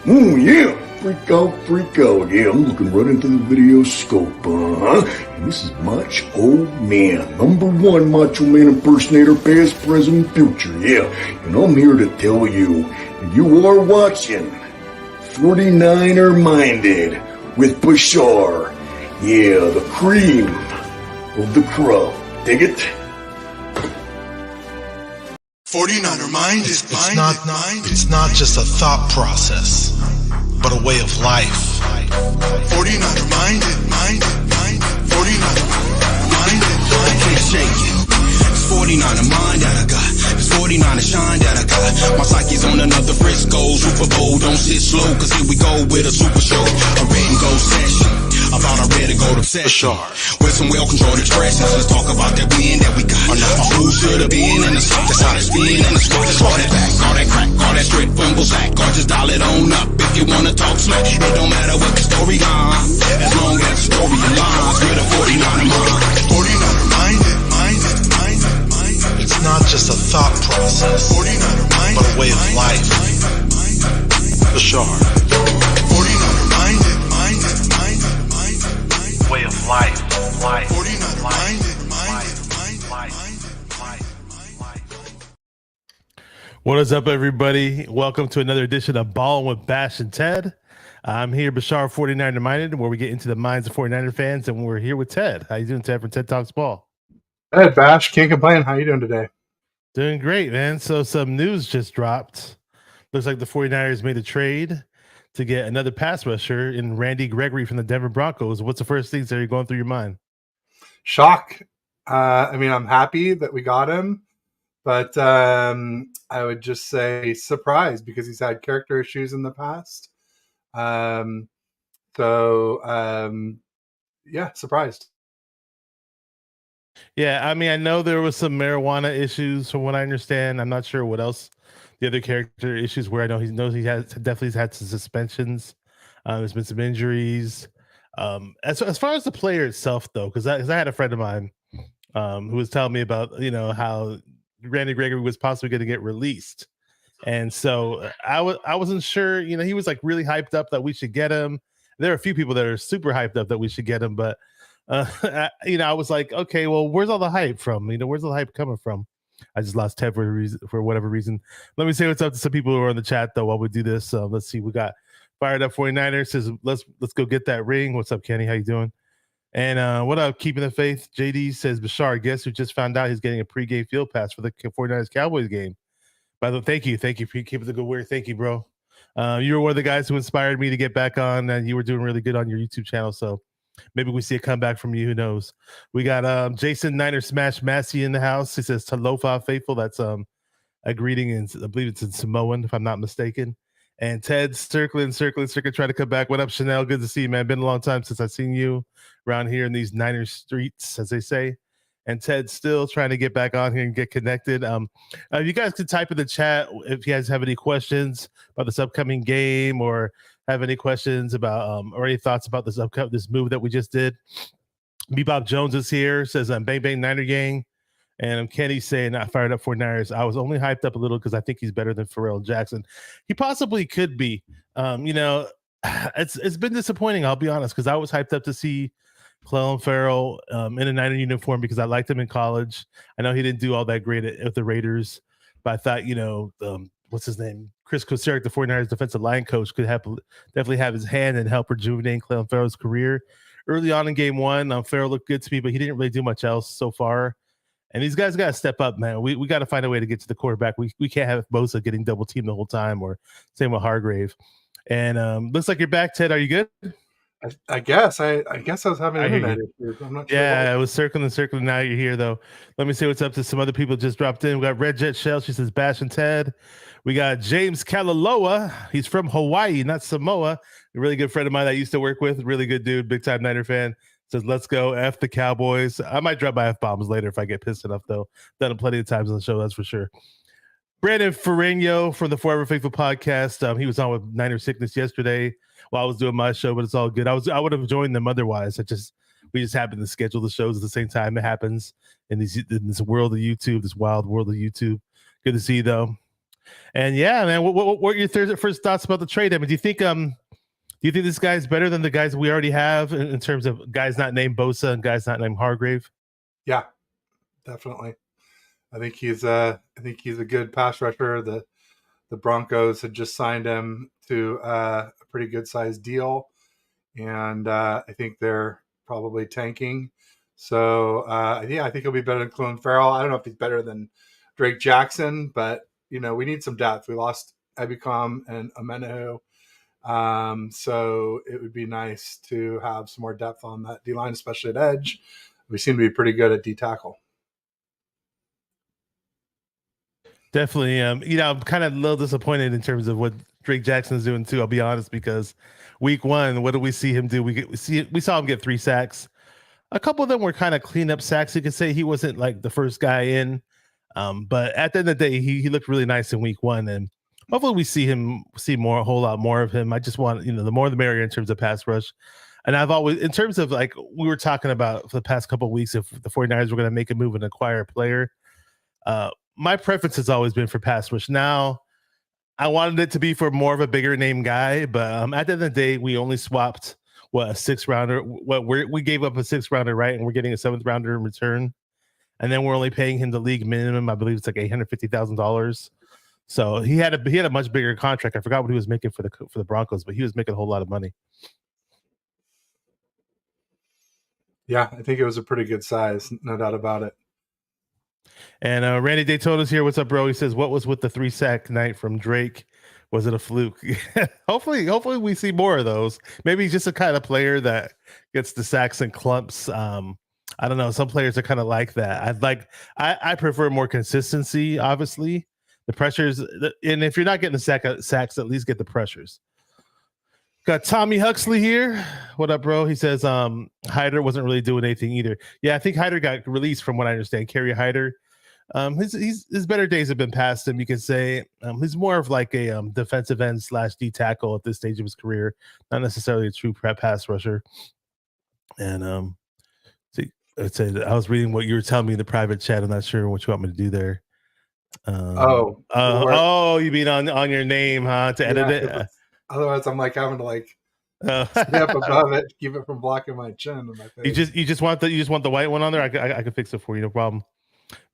Oh, yeah. Freak out, freak out. Yeah, I'm looking right into the video scope, And this is Macho Man, #1 Macho Man impersonator, past, present, future, yeah. And I'm here to tell you, you are watching 49er Minded with Bashar. Yeah, the cream of the crop. Dig it? 49er Mind is it's not just a thought process, but a way of life. 49er Mind. 49er Mind. Can't shake it. It's 49er Mind that I got. It's 49er Shine that I got. My psyche's on another Frisco Super Bowl. Don't sit slow, cause here we go with a super show. A red and gold session. About a red and gold obsession. With some well-controlled expressions. Let's talk about that win that we got. Who should have been in the spot? That's how it's been in the spot. Let's roll that back. All that crack. All that straight fumble sack. Or just dial it on up if you wanna talk smack. It don't matter what the story on. As long as the story aligns with a 49er Mind. 49er Minded. It's not just a thought process, 49er Minded, but a way of life. The Shard. 49er Minded. Way of life. 49er Minded. What is up, everybody? Welcome to another edition of Ballin' with Bash and Ted. I'm here, Bashar 49er Minded, where we get into the minds of 49er fans, and we're here with Ted. How you doing, Ted, from Ted Talks Ball? Ted, Bash, can't complain. How you doing today? Doing great, man. So some news just dropped. Looks like the 49ers made a trade to get another pass rusher in Randy Gregory from the Denver Broncos. What's the first things that are going through your mind? Shock. I'm happy that we got him, but I would just say surprised because he's had character issues in the past. Surprised. Yeah, I mean, I know there was some marijuana issues from what I understand. I'm not sure what else the other character issues were. I know he has definitely had some suspensions. There's been some injuries. As far as the player itself, though, because I had a friend of mine who was telling me about how Randy Gregory was possibly going to get released, and so I wasn't sure. He was like really hyped up that we should get him. There are a few people that are super hyped up that we should get him, but I was like, okay, well, where's all the hype from? Where's the hype coming from? I just lost Ted for whatever reason. Let me say what's up to some people who are on the chat though while we do this. Let's see, we got Fired Up 49ers says let's go get that ring. What's up, Kenny? How you doing? And what up, Keeping the Faith? JD says, Bashar, guess who just found out he's getting a pregame field pass for the 49ers Cowboys game? By the way, thank you for keeping the good word. Thank you, bro. You were one of the guys who inspired me to get back on, and you were doing really good on your YouTube channel. So maybe we see a comeback from you. Who knows? We got Jason Niner Smash Massey in the house. He says, Talofa Faithful. That's a greeting, and I believe it's in Samoan, if I'm not mistaken. And Ted circling, trying to come back. What up, Chanel? Good to see you, man. Been a long time since I've seen you around here in these Niners streets, as they say. And Ted's still trying to get back on here and get connected. You guys can type in the chat if you guys have any questions about this upcoming game or have any questions about or any thoughts about this move that we just did. Bebop Jones is here, says Bang Bang Niner Gang. And Kenny saying I fired up 49ers. I was only hyped up a little because I think he's better than Pharrell Jackson. He possibly could be. It's been disappointing, I'll be honest, because I was hyped up to see Clelin Ferrell in a Niner uniform because I liked him in college. I know he didn't do all that great at the Raiders, but I thought, what's his name? Chris Kocurek, the 49ers defensive line coach, could definitely have his hand and help rejuvenate Clelin Ferrell's career. Early on in game one, Ferrell looked good to me, but he didn't really do much else so far. And these guys got to step up, man. We got to find a way to get to the quarterback. We can't have Bosa getting double teamed the whole time, or same with Hargrave. And looks like you're back, Ted. Are you good? I guess. I guess I was having internet issues. I'm not sure. Yeah, I was circling. Now you're here, though. Let me say what's up to some other people just dropped in. We got Red Jet Shell. She says Bash and Ted. We got James Kalaloa. He's from Hawaii, not Samoa. A really good friend of mine that I used to work with. Really good dude. Big time Niner fan. Says, let's go. F the Cowboys. I might drop my F-bombs later if I get pissed enough, though. Done it plenty of times on the show, that's for sure. Brandon Ferreño from the Forever Faithful podcast. He was on with Niner Sickness yesterday while I was doing my show, but it's all good. I would have joined them otherwise. We just happened to schedule the shows at the same time. It happens in this world of YouTube, this wild world of YouTube. Good to see you, though. And yeah, man, what are your first thoughts about the trade? I mean, do you think this guy's better than the guys we already have in terms of guys not named Bosa and guys not named Hargrave? Yeah, definitely. I think he's a good pass rusher. The Broncos had just signed him to a pretty good sized deal, and I think they're probably tanking. So yeah, I think he'll be better than Clelin Ferrell. I don't know if he's better than Drake Jackson, but we need some depth. We lost Ebicom and Amenahu. So it would be nice to have some more depth on that D line, especially at edge. We seem to be pretty good at D tackle. Definitely. I'm kind of a little disappointed in terms of what Drake Jackson's doing too. I'll be honest, because week one, what did we see him do? We saw him get 3 sacks. A couple of them were kind of cleanup sacks. You could say he wasn't like the first guy in, but at the end of the day, he looked really nice in week one, and hopefully we see a whole lot more of him. I just want the more the merrier in terms of pass rush. And I've always, in terms of like we were talking about for the past couple of weeks, if the 49ers were going to make a move and acquire a player, my preference has always been for pass rush. Now, I wanted it to be for more of a bigger name guy, but at the end of the day, we only swapped a 6th rounder. We gave up a 6th rounder, right? And we're getting a 7th rounder in return, and then we're only paying him the league minimum. I believe it's like $850,000. So he had a much bigger contract. I forgot what he was making for the Broncos, but he was making a whole lot of money. Yeah, I think it was a pretty good size, no doubt about it. And Randy Daytona's here. What's up, bro? He says, "What was with the 3-sack night from Drake? Was it a fluke?" Hopefully we see more of those. Maybe he's just a kind of player that gets the sacks and clumps. I don't know. Some players are kind of like that. I prefer more consistency. Obviously, the pressures, and if you're not getting the sacks, at least get the pressures. Got Tommy Huxley here. What up, bro? He says Hyder wasn't really doing anything either. Yeah, I think Hyder got released from what I understand. Kerry Hyder. His better days have been past him. You can say he's more of like a defensive end / D tackle at this stage of his career, not necessarily a true pass rusher. And I was reading what you were telling me in the private chat. I'm not sure what you want me to do there. You mean on your name, huh? To edit it. Otherwise, I'm like having to step above it, keep it from blocking my chin and my face. You just want the white one on there. I can fix it for you, no problem.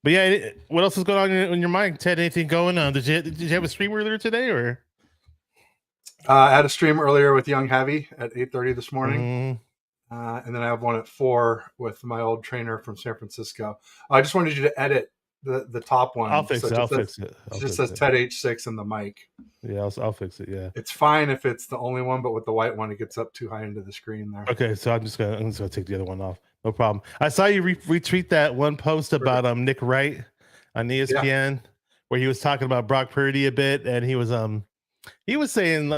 But yeah, what else is going on in your mind, Ted? Anything going on? Did you have a stream earlier today, or? I had a stream earlier with Young Heavy at 8:30 this morning, and then I have one at 4 with my old trainer from San Francisco. I just wanted you to edit the top one. I'll fix it. It just says Ted H6 in the mic. Yeah, I'll fix it. Yeah, it's fine if it's the only one, but with the white one, it gets up too high into the screen there. Okay, so I'm just gonna take the other one off. No problem. I saw you retweet that one post about Nick Wright on ESPN where he was talking about Brock Purdy a bit, and he was saying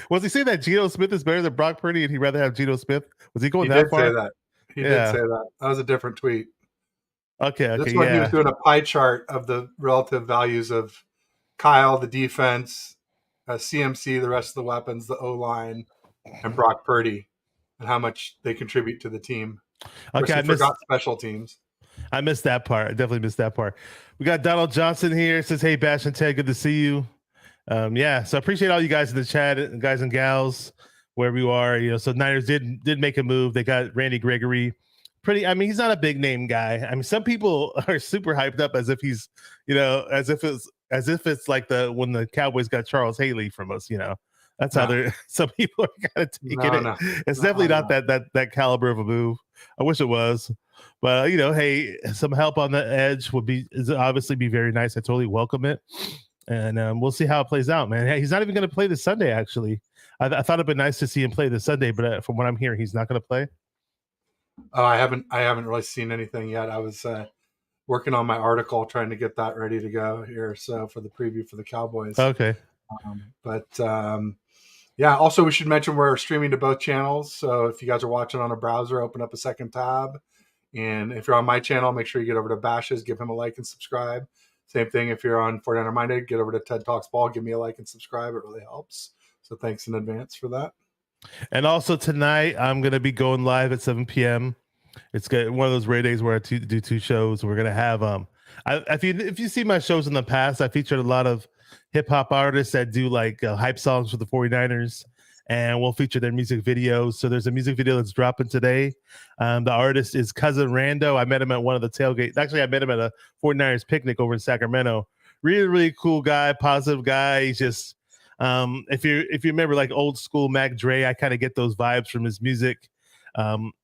was he saying that Geno Smith is better than Brock Purdy and he'd rather have Geno Smith? Was he going that far? He did say that. That was a different tweet. Okay. This one he was doing a pie chart of the relative values of Kyle, the defense, CMC, the rest of the weapons, the O-line, and Brock Purdy, and how much they contribute to the team. Okay, I forgot special teams. I missed that part. I definitely missed that part. We got Donald Johnson here. Says, "Hey, Bash and Ted, good to see you." So I appreciate all you guys in the chat, guys and gals, wherever you are. So Niners did make a move. They got Randy Gregory. He's not a big name guy. I mean, some people are super hyped up as if he's, as if it's like when the Cowboys got Charles Haley from us. That's how some people are kind of taking it. It's definitely not that caliber of a move. I wish it was, but hey, some help on the edge would obviously be very nice. I totally welcome it, and we'll see how it plays out, man. Hey, he's not even going to play this Sunday. Actually, I thought it'd been nice to see him play this Sunday, but from what I'm hearing, he's not going to play. Oh, I haven't really seen anything yet. I was working on my article, trying to get that ready to go here. So for the preview for the Cowboys. Okay. Also we should mention we're streaming to both channels. So if you guys are watching on a browser, open up a second tab. And if you're on my channel, make sure you get over to Bash's, give him a like and subscribe. Same thing if you're on 49er Minded, get over to Ted Talks Ball, give me a like and subscribe. It really helps. So thanks in advance for that. And also tonight, I'm going to be going live at 7 p.m. It's one of those rare days where I do 2 shows. We're going to have If you see my shows in the past, I featured a lot of hip hop artists that do like hype songs for the 49ers, and we'll feature their music videos. So there's a music video that's dropping today. The artist is Cousin Rando. I met him at one of the tailgates. Actually, I met him at a 49ers picnic over in Sacramento. Really, really cool guy, positive guy. He's just if you remember like old school Mac Dre, I kind of get those vibes from his music.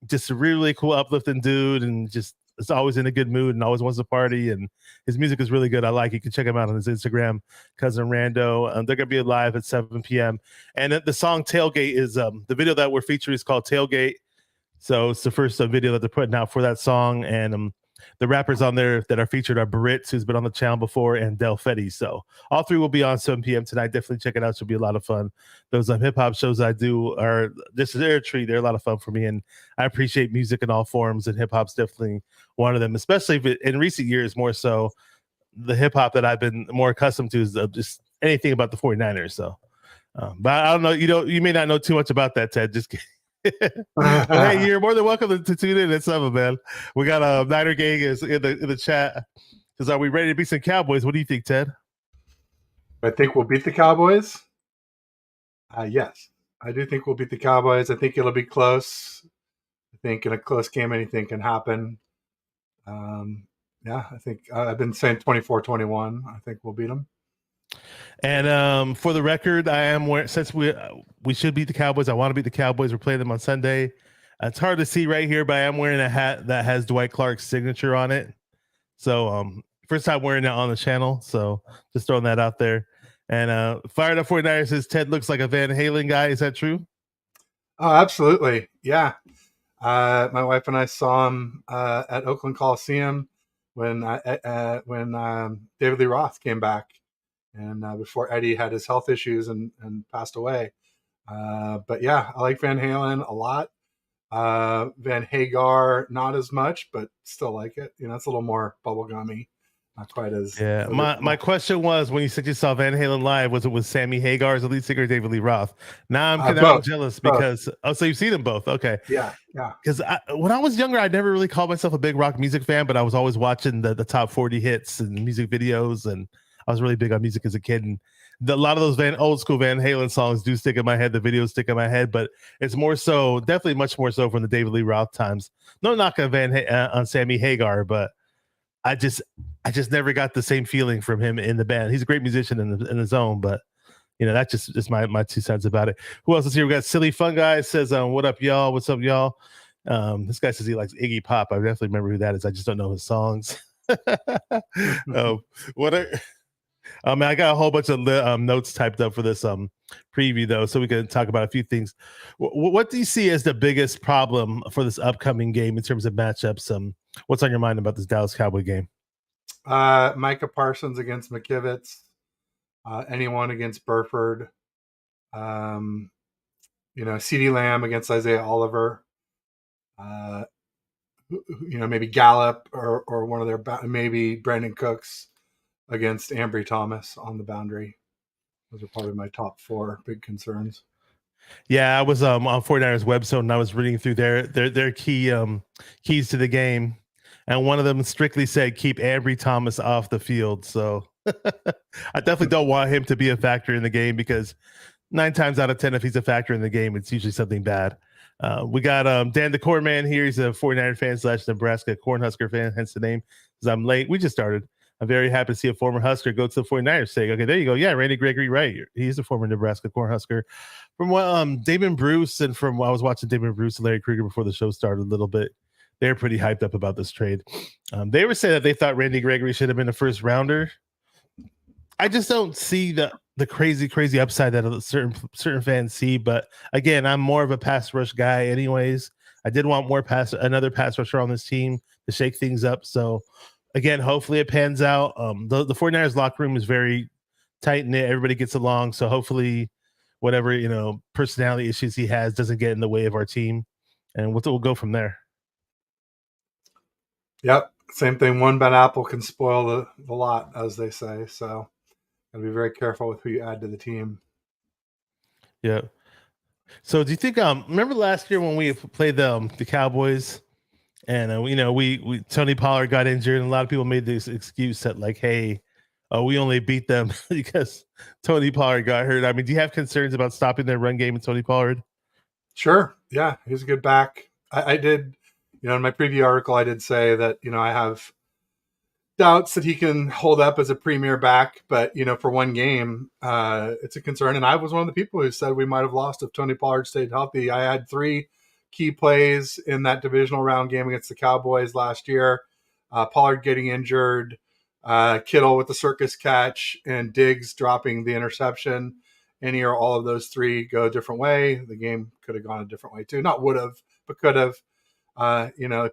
Just a really, really cool, uplifting dude, and just is always in a good mood and always wants to party. And his music is really good. I like it. You can check him out on his Instagram, Cousin Rando. They're gonna be live at 7 p.m. And the song Tailgate is the video that we're featuring is called Tailgate. So it's the first video that they're putting out for that song. And the rappers on there that are featured are Baritz, who's been on the channel before, and Del Fetty. So all three will be on 7 p.m. tonight. Definitely check it out. Should be a lot of fun. Those hip hop shows I do are this is their treat. They're a lot of fun for me, and I appreciate music in all forms. And hip hop's definitely one of them, especially if in recent years more so. The hip hop that I've been more accustomed to is just anything about the 49ers. So, but I don't know. You may not know too much about that, Ted. Just well, hey, you're more than welcome to tune in at 7, man. We got a Niner gang is in the chat. Says, are we ready to beat some Cowboys? What do you think, Ted? I think we'll beat the Cowboys. Yes, I do think we'll beat the Cowboys. I think it'll be close. I think in a close game, anything can happen. Yeah, I think I've been saying 24-21. I think we'll beat them. And for the record, I am wearing, since we should beat the Cowboys. I want to beat the Cowboys. We're playing them on Sunday. It's hard to see right here, but I am wearing a hat that has Dwight Clark's signature on it. So first time wearing it on the channel. So just throwing that out there. And Fired Up 49ers says Ted looks like a Van Halen guy. Is that true? Oh, absolutely. Yeah. My wife and I saw him at Oakland Coliseum when David Lee Roth came back, and before Eddie had his health issues and passed away. But yeah, I like Van Halen a lot. Van Hagar, not as much, but still like it. It's a little more bubblegummy. Not quite as. Yeah. My question was, when you said you saw Van Halen live, was it with Sammy Hagar as the lead singer or David Lee Roth? Now I'm jealous because so you've seen them both. Okay. Yeah. Because when I was younger, I never really called myself a big rock music fan, but I was always watching the top 40 hits and music videos, and I was really big on music as a kid. And a lot of those old school Van Halen songs do stick in my head. The videos stick in my head, but it's more so, definitely much more so from the David Lee Roth times. No knock on Sammy Hagar, but I just never got the same feeling from him in the band. He's a great musician in his own, but that's just my 2 cents about it. Who else is here? We got Silly Fun Guy says, what up, y'all? What's up, y'all? This guy says he likes Iggy Pop. I definitely remember who that is. I just don't know his songs. I got a whole bunch of notes typed up for this preview, though, so we can talk about a few things. What do you see as the biggest problem for this upcoming game in terms of matchups? What's on your mind about this Dallas Cowboy game? Micah Parsons against McKivitz. Anyone against Burford. CeeDee Lamb against Isaiah Oliver. Maybe Gallup or one of their maybe Brandon Cooks against Ambry Thomas on the boundary. Those are probably my top 4 big concerns. Yeah, I was on 49ers website and I was reading through their keys to the game, and one of them strictly said keep Ambry Thomas off the field. So I definitely don't want him to be a factor in the game, because 9 times out of 10, if he's a factor in the game, it's usually something bad. We got Dan the Corn Man here. He's a 49er fan / Nebraska Cornhusker fan, hence the name. Because I'm late. We just started. I'm very happy to see a former Husker go to the 49ers. Say, okay, there you go. Yeah, Randy Gregory, right? He's a former Nebraska Cornhusker. From what Damon Bruce, and from I was watching Damon Bruce and Larry Krieger before the show started a little bit, they're pretty hyped up about this trade. They were saying that they thought Randy Gregory should have been a first rounder. I just don't see the crazy upside that certain fans see. But again, I'm more of a pass rush guy anyways. I did want another pass rusher on this team to shake things up. So again, hopefully it pans out. The 49ers locker room is very tight knit. Everybody gets along. So hopefully whatever, personality issues he has doesn't get in the way of our team. And we'll go from there. Yep. Same thing. One bad apple can spoil the lot, as they say. So gotta be very careful with who you add to the team. Yeah. So do you think, remember last year when we played the Cowboys And we Tony Pollard got injured, and a lot of people made this excuse that like, hey, we only beat them because Tony Pollard got hurt. I mean, do you have concerns about stopping their run game with Tony Pollard? Sure. Yeah, he's a good back. I did, in my preview article, I did say that, I have doubts that he can hold up as a premier back, but for one game, it's a concern. And I was one of the people who said we might have lost if Tony Pollard stayed healthy. I had 3 key plays in that divisional round game against the Cowboys last year. Pollard getting injured, Kittle with the circus catch, and Diggs dropping the interception. Any or all of those 3 go a different way. The game could have gone a different way too. Not would have, but could have.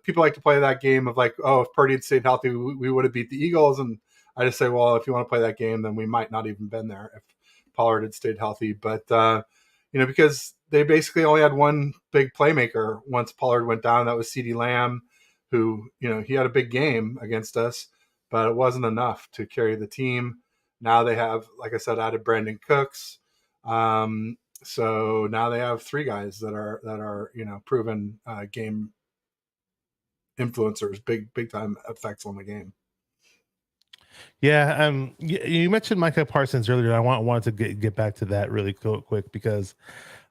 People like to play that game of like, oh, if Purdy had stayed healthy, we would have beat the Eagles. And I just say, well, if you want to play that game, then we might not even been there if Pollard had stayed healthy. But, because they basically only had one big playmaker once Pollard went down. That was CeeDee Lamb, who, he had a big game against us, but it wasn't enough to carry the team. Now they have, like I said, added Brandon Cooks. So now they have 3 guys that are proven game influencers, big time effects on the game. Yeah, you mentioned Micah Parsons earlier. I wanted to get back to that really quick because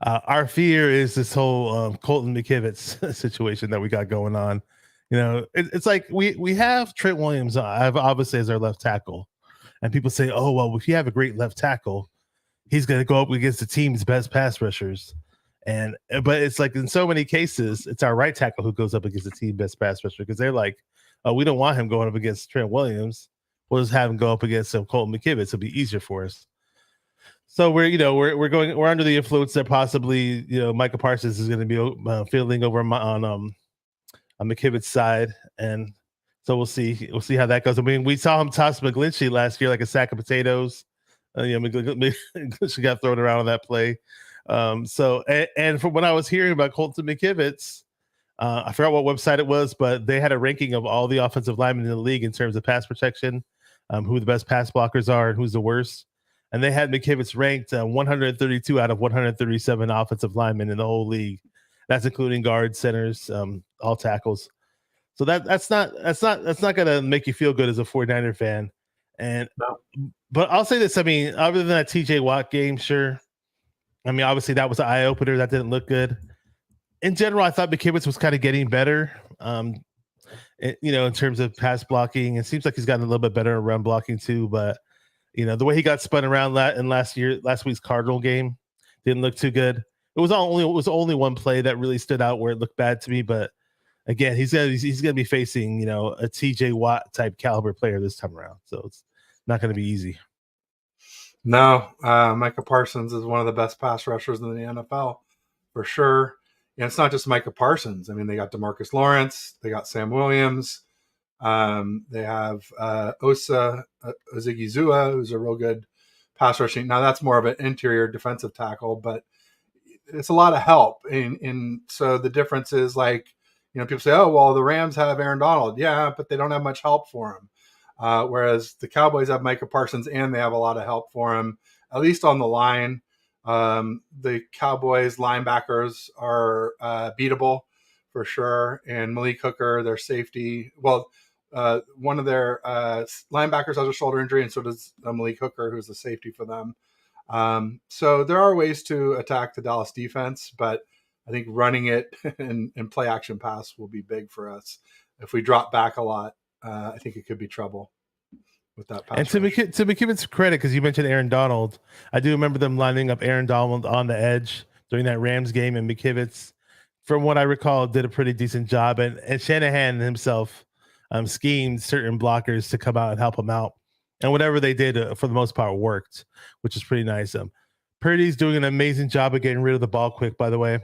our fear is this whole Colton McKivitz situation that we got going on. It's like we have Trent Williams obviously as our left tackle, and people say, oh well, if you have a great left tackle, he's going to go up against the team's best pass rushers. But it's like in so many cases, it's our right tackle who goes up against the team best pass rusher because they're like, oh, we don't want him going up against Trent Williams. We'll just have him go up against some Colton McKivitz. It'll be easier for us. So we're under the influence that possibly Micah Parsons is going to be fielding over on McKivitz's side, and so we'll see how that goes. I mean, we saw him toss McGlinchey last year like a sack of potatoes. McGlinchey got thrown around on that play. And from what I was hearing about Colton McKivitz, I forgot what website it was, but they had a ranking of all the offensive linemen in the league in terms of pass protection, who the best pass blockers are and who's the worst. And they had McKivitz ranked 132 out of 137 offensive linemen in the whole league. That's including guards, centers, all tackles. So that's not going to make you feel good as a 49er fan. But I'll say this. I mean, other than that TJ Watt game, sure. I mean, obviously that was an eye opener. That didn't look good. In general, I thought McKivitz was kind of getting better, in terms of pass blocking. It seems like he's gotten a little bit better at run blocking too. But, the way he got spun around in last week's Cardinal game didn't look too good. It was only one play that really stood out where it looked bad to me. But again, he's gonna be facing, a TJ Watt type caliber player this time around. So it's not going to be easy. No, Micah Parsons is one of the best pass rushers in the NFL for sure. And it's not just Micah Parsons. I mean, they got DeMarcus Lawrence, they got Sam Williams, they have Osa Odighizuwa, who's a real good pass rushing. Now that's more of an interior defensive tackle, but it's a lot of help. And so the difference is like, people say, oh, well, the Rams have Aaron Donald. Yeah, but they don't have much help for him. Whereas the Cowboys have Micah Parsons and they have a lot of help for him, at least on the line. The Cowboys linebackers are beatable for sure. And Malik Hooker, their safety, one of their linebackers has a shoulder injury, and so does Malik Hooker, who's the safety for them. So there are ways to attack the Dallas defense, but I think running it and play action pass will be big for us. If we drop back a lot, I think it could be trouble with that pass. And to McKivitz credit, because you mentioned Aaron Donald, I do remember them lining up Aaron Donald on the edge during that Rams game, and McKivitz, from what I recall, did a pretty decent job. And Shanahan himself schemed certain blockers to come out and help him out. And whatever they did, for the most part, worked, which is pretty nice. Purdy's doing an amazing job of getting rid of the ball quick, by the way.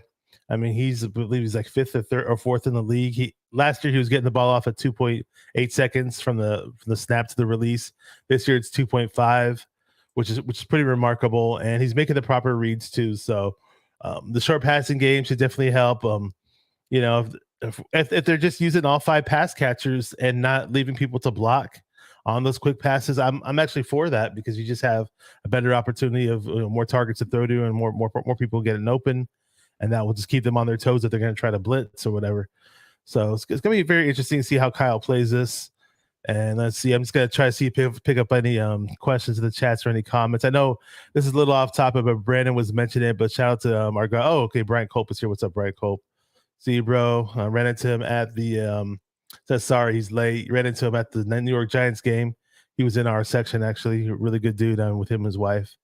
I mean, I believe he's like 5th or 3rd or 4th in the league. Last year he was getting the ball off at 2.8 seconds from the snap to the release. This year it's 2.5, which is pretty remarkable. And he's making the proper reads too. So the short passing game should definitely help. If they're just using all 5 pass catchers and not leaving people to block on those quick passes, I'm actually for that, because you just have a better opportunity of more targets to throw to and more people getting open. And that will just keep them on their toes if they're going to try to blitz or whatever. So it's going to be very interesting to see how Kyle plays this. And let's see. I'm just gonna try to see if pick up any questions in the chats or any comments. I know this is a little off topic, but Brandon was mentioning it. But shout out to our guy. Oh, okay, Brian Cope is here. What's up, Brian Cope? See you, bro. I ran into him at the says sorry he's late. Ran into him at the New York Giants game. He was in our section actually. Really good dude. With him and his wife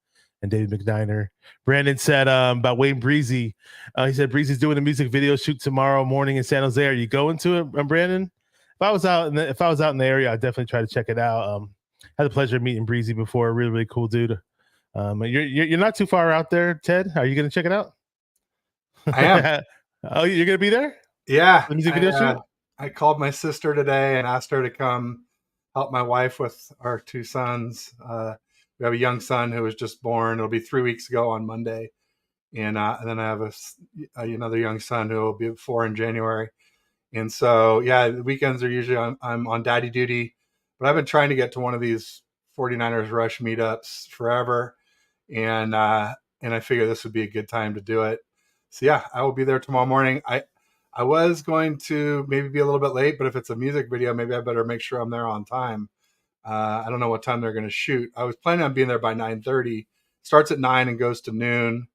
and David McDiner. Brandon said about Wayne Breezy. He said Breezy's doing a music video shoot tomorrow morning in San Jose. Are you going to it, Brandon? If I was out in the area, I'd definitely try to check it out. Had the pleasure of meeting Breezy before. Really, really cool dude. You're not too far out there, Ted. Are you going to check it out? I am. Oh, you're going to be there? Yeah. The music video shoot? I called my sister today and asked her to come help my wife with our two sons. We have a young son who was just born. It'll be 3 weeks ago on Monday. And then I have another young son who will be 4 in January. And so, yeah, the weekends are usually I'm on daddy duty, but I've been trying to get to one of these 49ers Rush meetups forever. And I figure this would be a good time to do it. So yeah, I will be there tomorrow morning. I was going to maybe be a little bit late, but if it's a music video, maybe I better make sure I'm there on time. I don't know what time they're going to shoot. I was planning on being there by 9:30. Starts at 9 and goes to noon.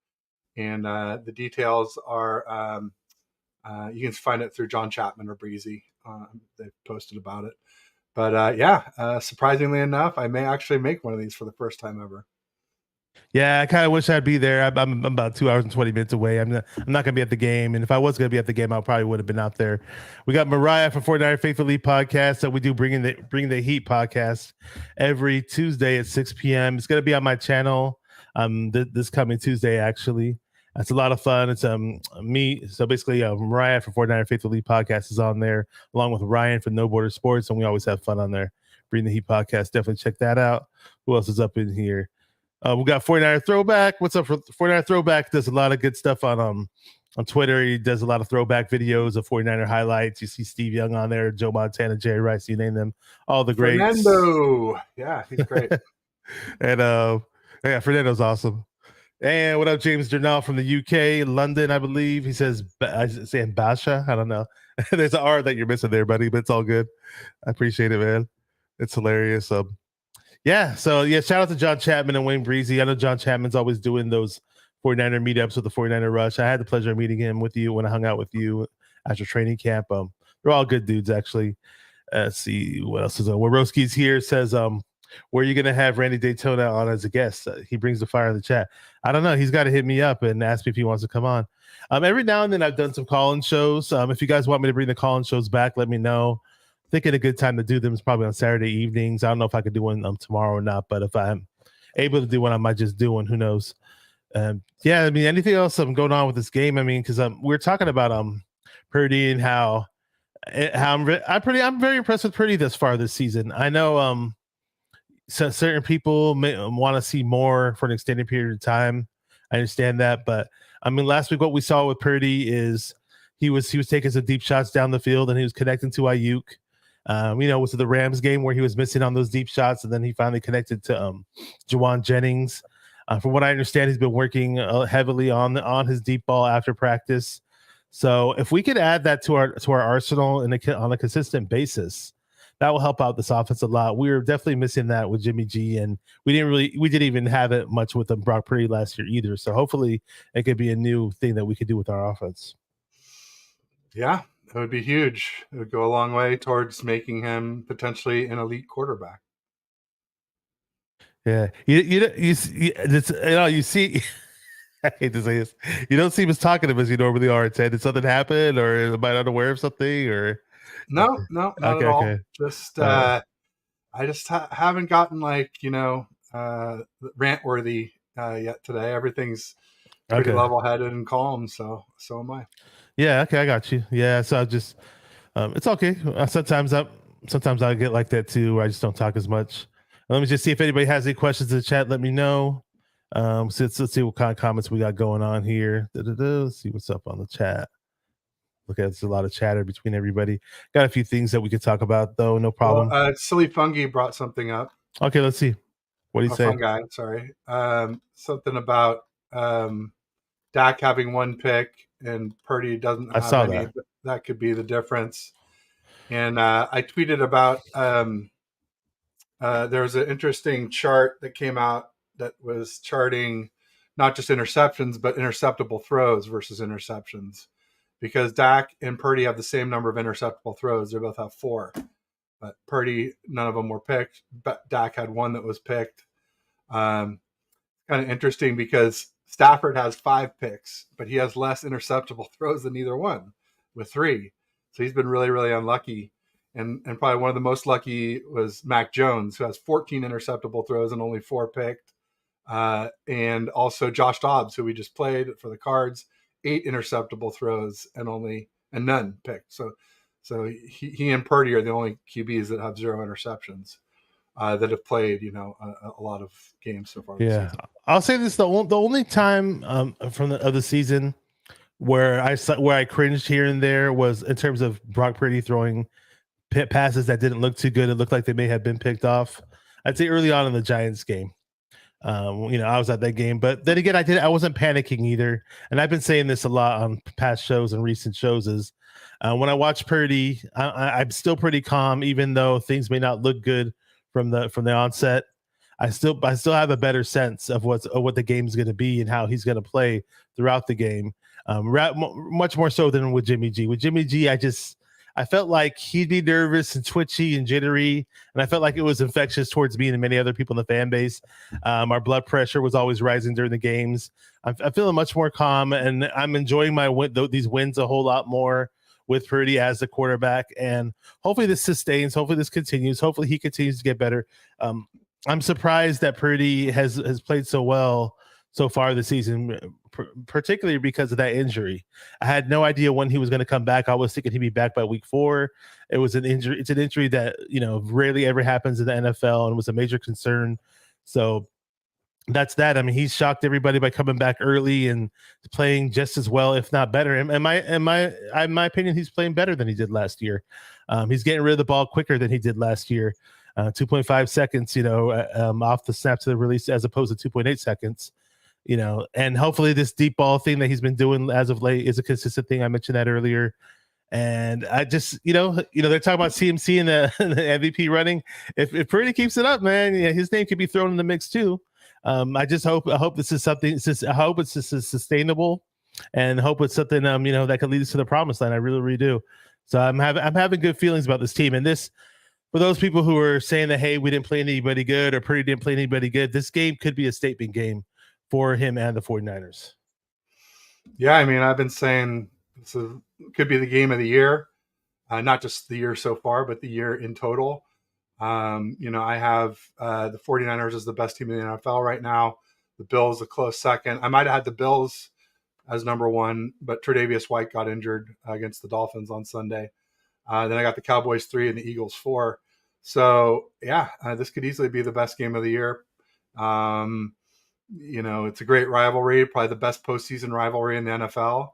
And the details are you can find it through John Chapman or Breezy. They've posted about it. But surprisingly enough, I may actually make one of these for the first time ever. Yeah, I kind of wish I'd be there. I'm about 2 hours and 20 minutes away. I'm not going to be at the game. And if I was going to be at the game, I probably would have been out there. We got Mariah from 49er Faithful League podcast that we do bringing the Heat podcast every Tuesday at 6 p.m. It's going to be on my channel this coming Tuesday, actually. It's a lot of fun. It's me. So basically, Mariah from 49er Faithful League podcast is on there, along with Ryan from No Border Sports, and we always have fun on there. Bring the Heat podcast. Definitely check that out. Who else is up in here? We got 49er Throwback. What's up for 49er Throwback? Does a lot of good stuff on Twitter. He does a lot of throwback videos of 49er highlights. You see Steve Young on there, Joe Montana, Jerry Rice. You name them, all the greats. Fernando, yeah, he's great. And yeah, Fernando's awesome. And what up, James Jernal from the UK, London, I believe. He says, I'm saying Basha. I don't know. There's an R that you're missing there, buddy, but it's all good. I appreciate it, man. It's hilarious. Yeah, so yeah, shout out to John Chapman and Wayne Breezy. I know John Chapman's always doing those 49er meetups with the 49er Rush. I had the pleasure of meeting him with you when I hung out with you after training camp. They're all good dudes, actually. Let's see what else is on. Warowski's here says, where are you going to have Randy Daytona on as a guest? He brings the fire in the chat. I don't know. He's got to hit me up and ask me if he wants to come on. Every now and then I've done some call-in shows. If you guys want me to bring the call-in shows back, let me know. Thinking a good time to do them is probably on Saturday evenings. I don't know if I could do one tomorrow or not, but if I'm able to do one, I might just do one. Who knows? Yeah, I mean, anything else going on with this game? I mean, because we're talking about Purdy and how I'm very impressed with Purdy thus far this season. I know so certain people may want to see more for an extended period of time. I understand that, but I mean, last week what we saw with Purdy is he was taking some deep shots down the field and he was connecting to Ayuk. Was the Rams game where he was missing on those deep shots, and then he finally connected to Juwan Jennings. From what I understand, he's been working heavily on his deep ball after practice. So if we could add that to our arsenal on a consistent basis, that will help out this offense a lot. We were definitely missing that with Jimmy G, and we didn't even have it much with Brock Purdy last year either. So hopefully it could be a new thing that we could do with our offense. Yeah, it would be huge. It would go a long way towards making him potentially an elite quarterback. Yeah, you see. I hate to say this. You don't seem as talkative as you normally are, Ted. Did something happen, or am I unaware of something, or? No, not at all. Okay. Just I just haven't gotten rant worthy yet today. Everything's pretty level headed and calm. So am I. Yeah. Okay. I got you. Yeah. So I just, it's okay. Sometimes I get like that too, where I just don't talk as much. Let me just see if anybody has any questions in the chat. Let me know. So let's see what kind of comments we got going on here. Let's see what's up on the chat. Look, there's a lot of chatter between everybody. Got a few things that we could talk about, though. No problem. Well, Silly Fungi brought something up. Okay, let's see. What do you say? Fungi, sorry. Something about Dak having one pick and Purdy doesn't have any that could be the difference. And I tweeted about there was an interesting chart that came out that was charting not just interceptions, but interceptable throws versus interceptions, because Dak and Purdy have the same number of interceptable throws. They both have 4, but Purdy, none of them were picked. But Dak had one that was picked. Kind of interesting because Stafford has 5 picks, but he has less interceptable throws than either one, with 3. So he's been really, really unlucky. And probably one of the most lucky was Mac Jones, who has 14 interceptable throws and only 4 picked. And also Josh Dobbs, who we just played for the Cards, 8 interceptable throws and none picked. So he and Purdy are the only QBs that have 0 interceptions that have played, a lot of games so far. Yeah, I'll say this: the only time from the season where I cringed here and there was in terms of Brock Purdy throwing passes that didn't look too good. It looked like they may have been picked off. I'd say early on in the Giants game. I was at that game, but then again, I wasn't panicking either. And I've been saying this a lot on past shows and recent shows is when I watch Purdy, I'm still pretty calm, even though things may not look good from the onset. I still have a better sense of what the game's going to be and how he's going to play throughout the game. Much more so than with Jimmy G. With Jimmy G, I felt like he'd be nervous and twitchy and jittery, and I felt like it was infectious towards me and many other people in the fan base. Our blood pressure was always rising during the games. I'm feeling much more calm, and I'm enjoying these wins a whole lot more with Purdy as the quarterback. And hopefully this sustains. Hopefully this continues. Hopefully he continues to get better. I'm surprised that Purdy has played so well so far this season, particularly because of that injury. I had no idea when he was going to come back. I was thinking he'd be back by week 4. It was an injury. It's an injury that, rarely ever happens in the NFL and was a major concern. So that's that. I mean, he's shocked everybody by coming back early and playing just as well, if not better. In my opinion, he's playing better than he did last year. He's getting rid of the ball quicker than he did last year. 2.5 seconds, off the snap to the release, as opposed to 2.8 seconds. And hopefully this deep ball thing that he's been doing as of late is a consistent thing. I mentioned that earlier. And I just, they're talking about CMC and the MVP running. If Purdy keeps it up, man, his name could be thrown in the mix too. I hope this is something. I hope it's just sustainable, and hope it's something that could lead us to the promised land. I really, really do. So I'm having good feelings about this team. And this, for those people who are saying that, hey, we didn't play anybody good or Purdy didn't play anybody good, this game could be a statement game for him and the 49ers. Yeah, I mean, I've been saying this could be the game of the year, not just the year so far, but the year in total. I have the 49ers as the best team in the NFL right now. The Bills a close second. I might have had the Bills as number 1, but Tre'Davious White got injured against the Dolphins on Sunday. Then I got the Cowboys 3 and the Eagles 4. So, yeah, this could easily be the best game of the year. It's a great rivalry, probably the best postseason rivalry in the NFL.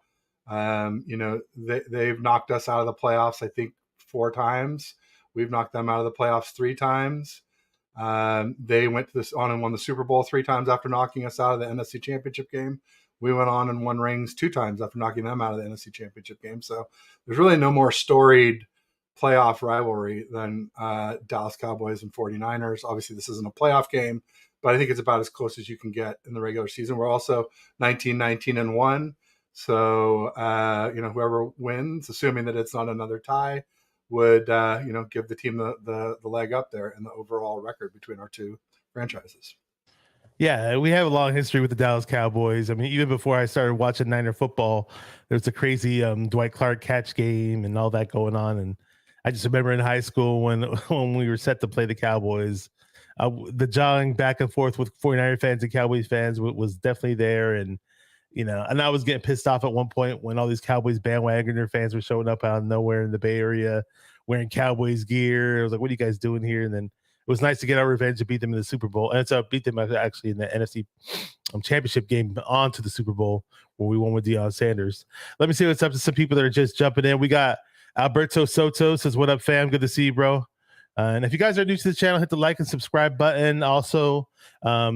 They've knocked us out of the playoffs, I think, 4 times. We've knocked them out of the playoffs 3 times. They went to this on and won the Super Bowl 3 times after knocking us out of the NFC Championship game. We went on and won rings 2 times after knocking them out of the NFC Championship game. So there's really no more storied playoff rivalry than Dallas Cowboys and 49ers. Obviously, this isn't a playoff game, but I think it's about as close as you can get in the regular season. We're also 19-19-1. So, whoever wins, assuming that it's not another tie, would, give the team the leg up there in the overall record between our 2 franchises. Yeah, we have a long history with the Dallas Cowboys. I mean, even before I started watching Niner football, there's a crazy Dwight Clark catch game and all that going on. And I just remember in high school when we were set to play the Cowboys, the jawing back and forth with 49er fans and Cowboys fans was definitely there. And, and I was getting pissed off at one point when all these Cowboys bandwagoner fans were showing up out of nowhere in the Bay Area wearing Cowboys gear. I was like, what are you guys doing here? And then it was nice to get our revenge and beat them in the Super Bowl. And so beat them actually in the NFC championship game on to the Super Bowl where we won with Deion Sanders. Let me see what's up to some people that are just jumping in. We got Alberto Soto says, what up, fam? Good to see you, bro. And if you guys are new to the channel, hit the like and subscribe button. Also,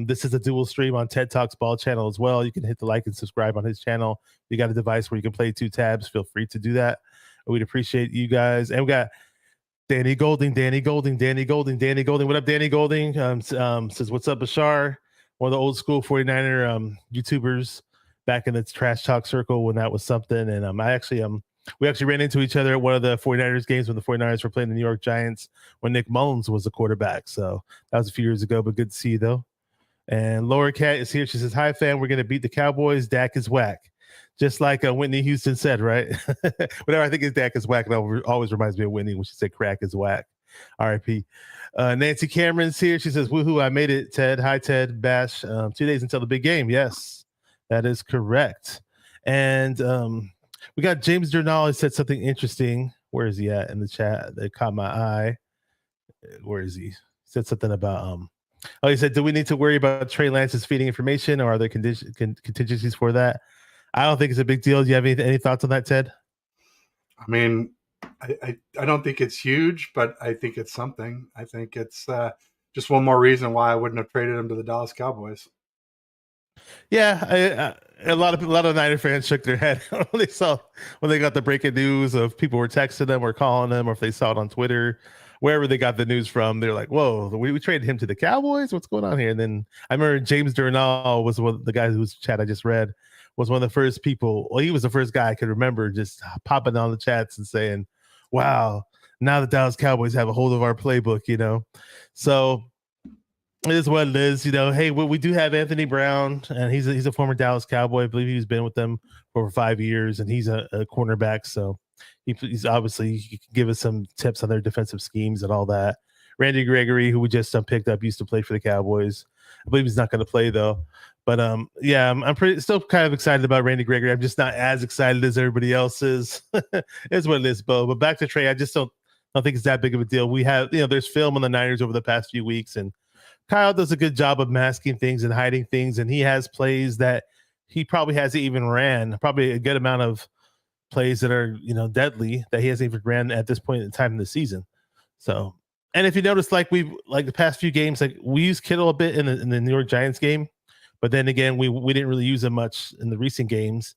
this is a dual stream on TED Talks Ball channel as well. You can hit the like and subscribe on his channel. If you got a device where you can play 2 tabs, feel free to do that. We'd appreciate you guys. And we got Danny Golding. What up, Danny Golding? Says, what's up, Bashar? One of the old school 49er YouTubers back in the trash talk circle when that was something. And we actually ran into each other at one of the 49ers games when the 49ers were playing the New York Giants when Nick Mullins was the quarterback. So that was a few years ago, but good to see you, though. And Laura Cat is here. She says, hi, fam. We're going to beat the Cowboys. Dak is whack. Just like Whitney Houston said, right? Whenever I think his Dak is whack, it always reminds me of Whitney when she said crack is whack. RIP. Nancy Cameron's here. She says, woohoo, I made it, Ted. Hi, Ted. Bash. 2 days until the big game. Yes, that is correct. And we got James Durnall. He said something interesting. Where is he at in the chat? That caught my eye. Where is he? He said something about he said, do we need to worry about Trey Lance's feeding information, or are there contingencies for that? I don't think it's a big deal. Do you have any thoughts on that, Ted? I mean, I don't think it's huge, but I think it's something. I think it's just one more reason why I wouldn't have traded him to the Dallas Cowboys. Yeah, a lot of Niner fans shook their head when they got the breaking news of people were texting them or calling them, or if they saw it on Twitter, wherever they got the news from. They're like, "Whoa, we traded him to the Cowboys? What's going on here?" And then I remember James Durnall was one of the guys whose chat I just read was one of the first people. Well, he was the first guy I could remember just popping on the chats and saying, "Wow, now the Dallas Cowboys have a hold of our playbook," you know. So it is what it is, you know. Hey, we do have Anthony Brown, and he's a former Dallas Cowboy. I believe he's been with them for over 5 years, and he's a cornerback. So he's obviously, he can give us some tips on their defensive schemes and all that. Randy Gregory, who we just picked up, used to play for the Cowboys. I believe he's not going to play though. But yeah, I'm still kind of excited about Randy Gregory. I'm just not as excited as everybody else is. It's what it is, Bo. But back to Trey, I just don't think it's that big of a deal. We have, there's film on the Niners over the past few weeks, and Kyle does a good job of masking things and hiding things, and he has plays that he probably hasn't even ran. Probably a good amount of plays that are deadly that he hasn't even ran at this point in time in the season. So, and if you notice, like the past few games, like we used Kittle a bit in the New York Giants game, but then again we didn't really use him much in the recent games.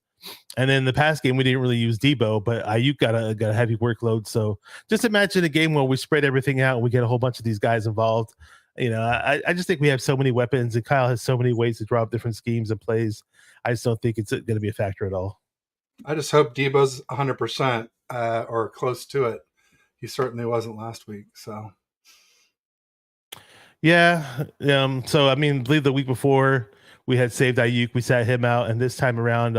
And then the past game we didn't really use Debo, but Ayuk got a heavy workload. So just imagine a game where we spread everything out and we get a whole bunch of these guys involved. I just think we have so many weapons, and Kyle has so many ways to draw up different schemes and plays. I just don't think it's going to be a factor at all. I just hope Debo's 100% or close to it. He certainly wasn't last week. So, yeah. So, I mean, I believe the week before we had saved Ayuk, we sat him out, and this time around,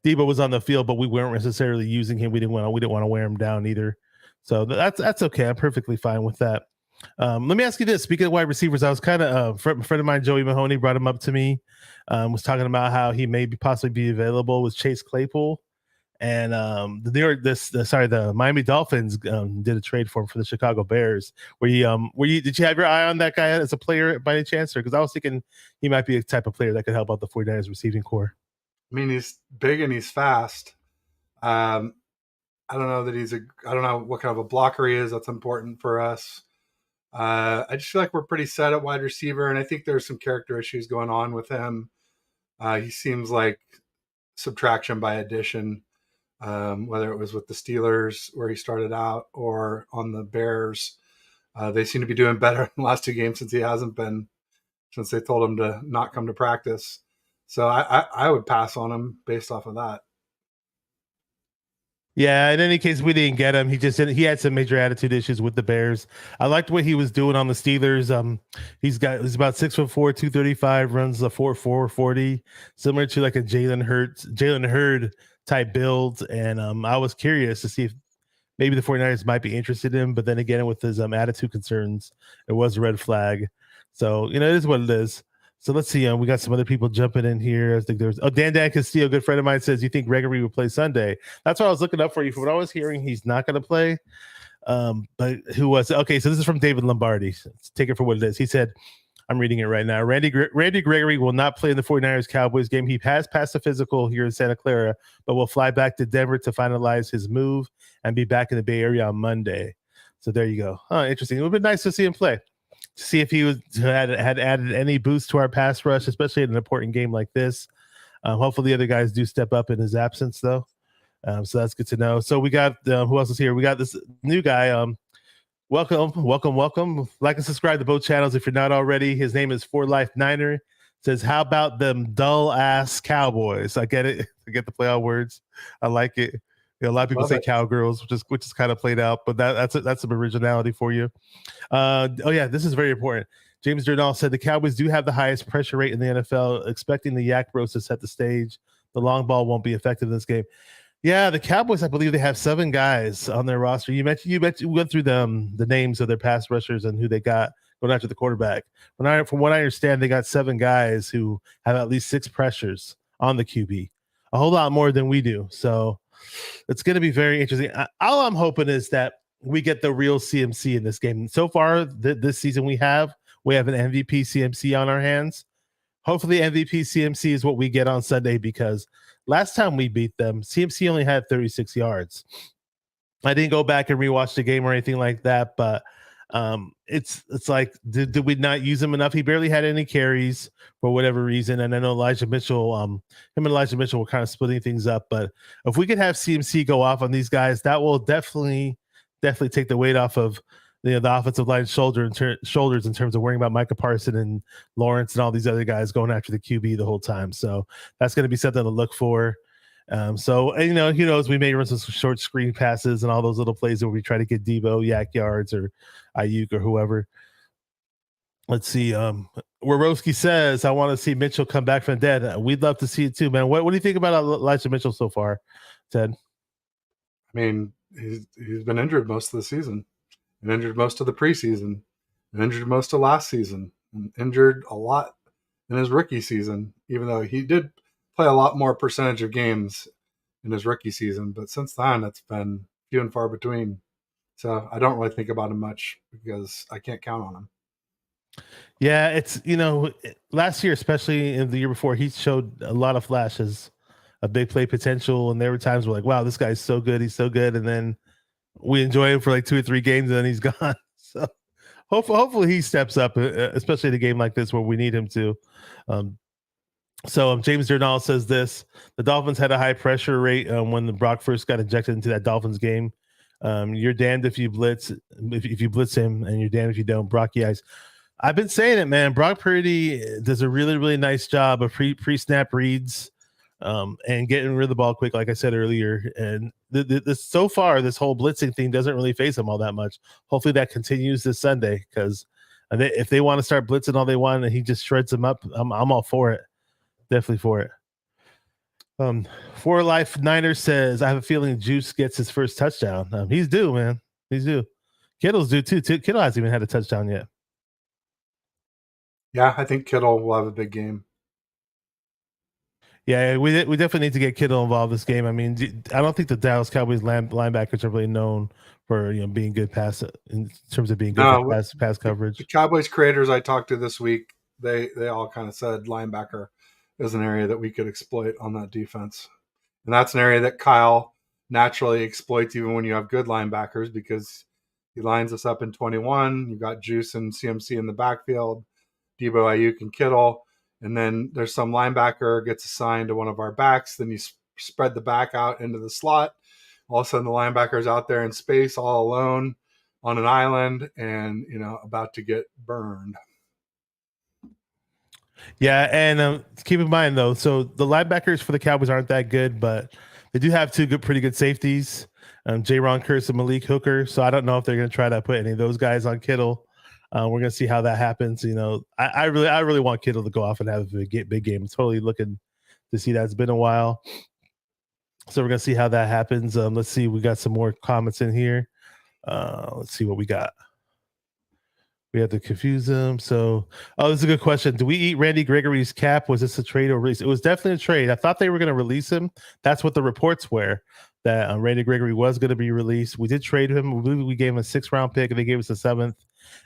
Debo was on the field, but we weren't necessarily using him. We didn't want to wear him down either. So that's okay. I'm perfectly fine with that. Let me ask you this. Speaking of wide receivers, I was kind of a friend of mine, Joey Mahoney, brought him up to me, was talking about how he may possibly be available with Chase Claypool, and the Miami Dolphins did a trade for him for the Chicago Bears. Did you have your eye on that guy as a player by any chance? Because I was thinking he might be a type of player that could help out the 49ers receiving core. I mean, he's big and he's fast. I don't know that I don't know what kind of a blocker he is. That's important for us. I just feel like we're pretty set at wide receiver, and I think there's some character issues going on with him. He seems like subtraction by addition, whether it was with the Steelers where he started out or on the Bears. They seem to be doing better in the last 2 games since he hasn't been, since they told him to not come to practice. So I would pass on him based off of that. Yeah, in any case, we didn't get him. He had some major attitude issues with the Bears. I liked what he was doing on the Steelers. He's about 6'4", 235, runs a 4.4 40, similar to like a Jalen Hurd type build. And I was curious to see if maybe the 49ers might be interested in him, but then again, with his attitude concerns, it was a red flag. So it is what it is. So let's see. We got some other people jumping in here. I think there's Dan Castillo, a good friend of mine, says, you think Gregory will play Sunday? That's what I was looking up for you. From what I was hearing, he's not going to play. But who was it? Okay, so this is from David Lombardi. Let's take it for what it is. He said, I'm reading it right now. Randy Gregory will not play in the 49ers Cowboys game. He has passed the physical here in Santa Clara, but will fly back to Denver to finalize his move and be back in the Bay Area on Monday. So there you go. Interesting. It would be nice to see him play. See if he had added any boost to our pass rush, especially in an important game like this. Hopefully the other guys do step up in his absence, though. So that's good to know. So we got who else is here? We got this new guy. Welcome. Like and subscribe to both channels if you're not already. His name is For Life Niner. Says, how about them dull ass Cowboys? I get it. I get the play on words. I like it. A lot of people say cowgirls, which is kind of played out, but that's some originality for you. Oh yeah, this is very important. James Durnall said the Cowboys do have the highest pressure rate in the NFL, expecting the Yak Bros to set the stage. The long ball won't be effective in this game. Yeah, the Cowboys, I believe they have 7 guys on their roster. You went through the names of their pass rushers and who they got going after the quarterback. From what I understand, they got 7 guys who have at least 6 pressures on the QB, a whole lot more than we do. So it's going to be very interesting. All I'm hoping is that we get the real CMC in this game. So far, this season we have an MVP CMC on our hands. Hopefully MVP CMC is what we get on Sunday, because last time we beat them, CMC only had 36 yards. I didn't go back and rewatch the game or anything like that, but it's like, did we not use him enough? He barely had any carries for whatever reason. And I know Elijah Mitchell, him and Elijah Mitchell were kind of splitting things up. But if we could have CMC go off on these guys, that will definitely take the weight off of the offensive line's shoulders in terms of worrying about Micah Parsons and Lawrence and all these other guys going after the QB the whole time. So that's going to be something to look for. So, and, who knows, we may run some short screen passes and all those little plays where we try to get Debo yak yards or Ayuk or whoever. Let's see. Warowski says, I want to see Mitchell come back from the dead. We'd love to see it too, man. What do you think about Elijah Mitchell so far, Ted? I mean, he's been injured most of the season, and injured most of the preseason, and injured most of last season, and injured a lot in his rookie season, even though he did play a lot more percentage of games in his rookie season. But since then, it's been few and far between. So I don't really think about him much because I can't count on him. Yeah, it's, last year, especially in the year before, he showed a lot of flashes, a big play potential. And there were times where like, wow, this guy's so good. He's so good. And then we enjoy him for like 2 or 3 games and then he's gone. So hopefully he steps up, especially in a game like this where we need him to. So James Durnall says this: the Dolphins had a high pressure rate when Brock first got injected into that Dolphins game. You're damned if you blitz him, and you're damned if you don't. Brocky eyes. I've been saying it, man. Brock Purdy does a really, really nice job of pre-snap reads and getting rid of the ball quick, like I said earlier. And so far, this whole blitzing thing doesn't really phase him all that much. Hopefully that continues this Sunday, because if they want to start blitzing all they want and he just shreds them up, I'm all for it. Definitely for it. For Life Niner says, I have a feeling Juice gets his first touchdown. He's due, man. He's due. Kittle's due too. Kittle hasn't even had a touchdown yet. Yeah, I think Kittle will have a big game. Yeah, we definitely need to get Kittle involved this game. I mean, I don't think the Dallas Cowboys linebackers are really known for being good pass in terms of being good pass coverage. The Cowboys creators I talked to this week, they all kind of said linebacker is an area that we could exploit on that defense. And that's an area that Kyle naturally exploits even when you have good linebackers, because he lines us up in 21. You've got Juice and CMC in the backfield, Debo, Ayuk, and Kittle. And then there's some linebacker gets assigned to one of our backs. Then you spread the back out into the slot. All of a sudden the linebacker's out there in space all alone on an island and, about to get burned. Yeah, and keep in mind though, so the linebackers for the Cowboys aren't that good, but they do have 2 pretty good safeties, J-Ron Curse and Malik Hooker. So I don't know if they're going to try to put any of those guys on Kittle. We're going to see how that happens. I really want Kittle to go off and have a big game. I'm totally looking to see that. It's been a while, so we're going to see how that happens. Let's see. We got some more comments in here. Let's see what we got. We have to confuse them. So, this is a good question. Do we eat Randy Gregory's cap? Was this a trade or release? It was definitely a trade. I thought they were going to release him. That's what the reports were, that Randy Gregory was going to be released. We did trade him. We gave him a 6th-round pick, and they gave us a 7th.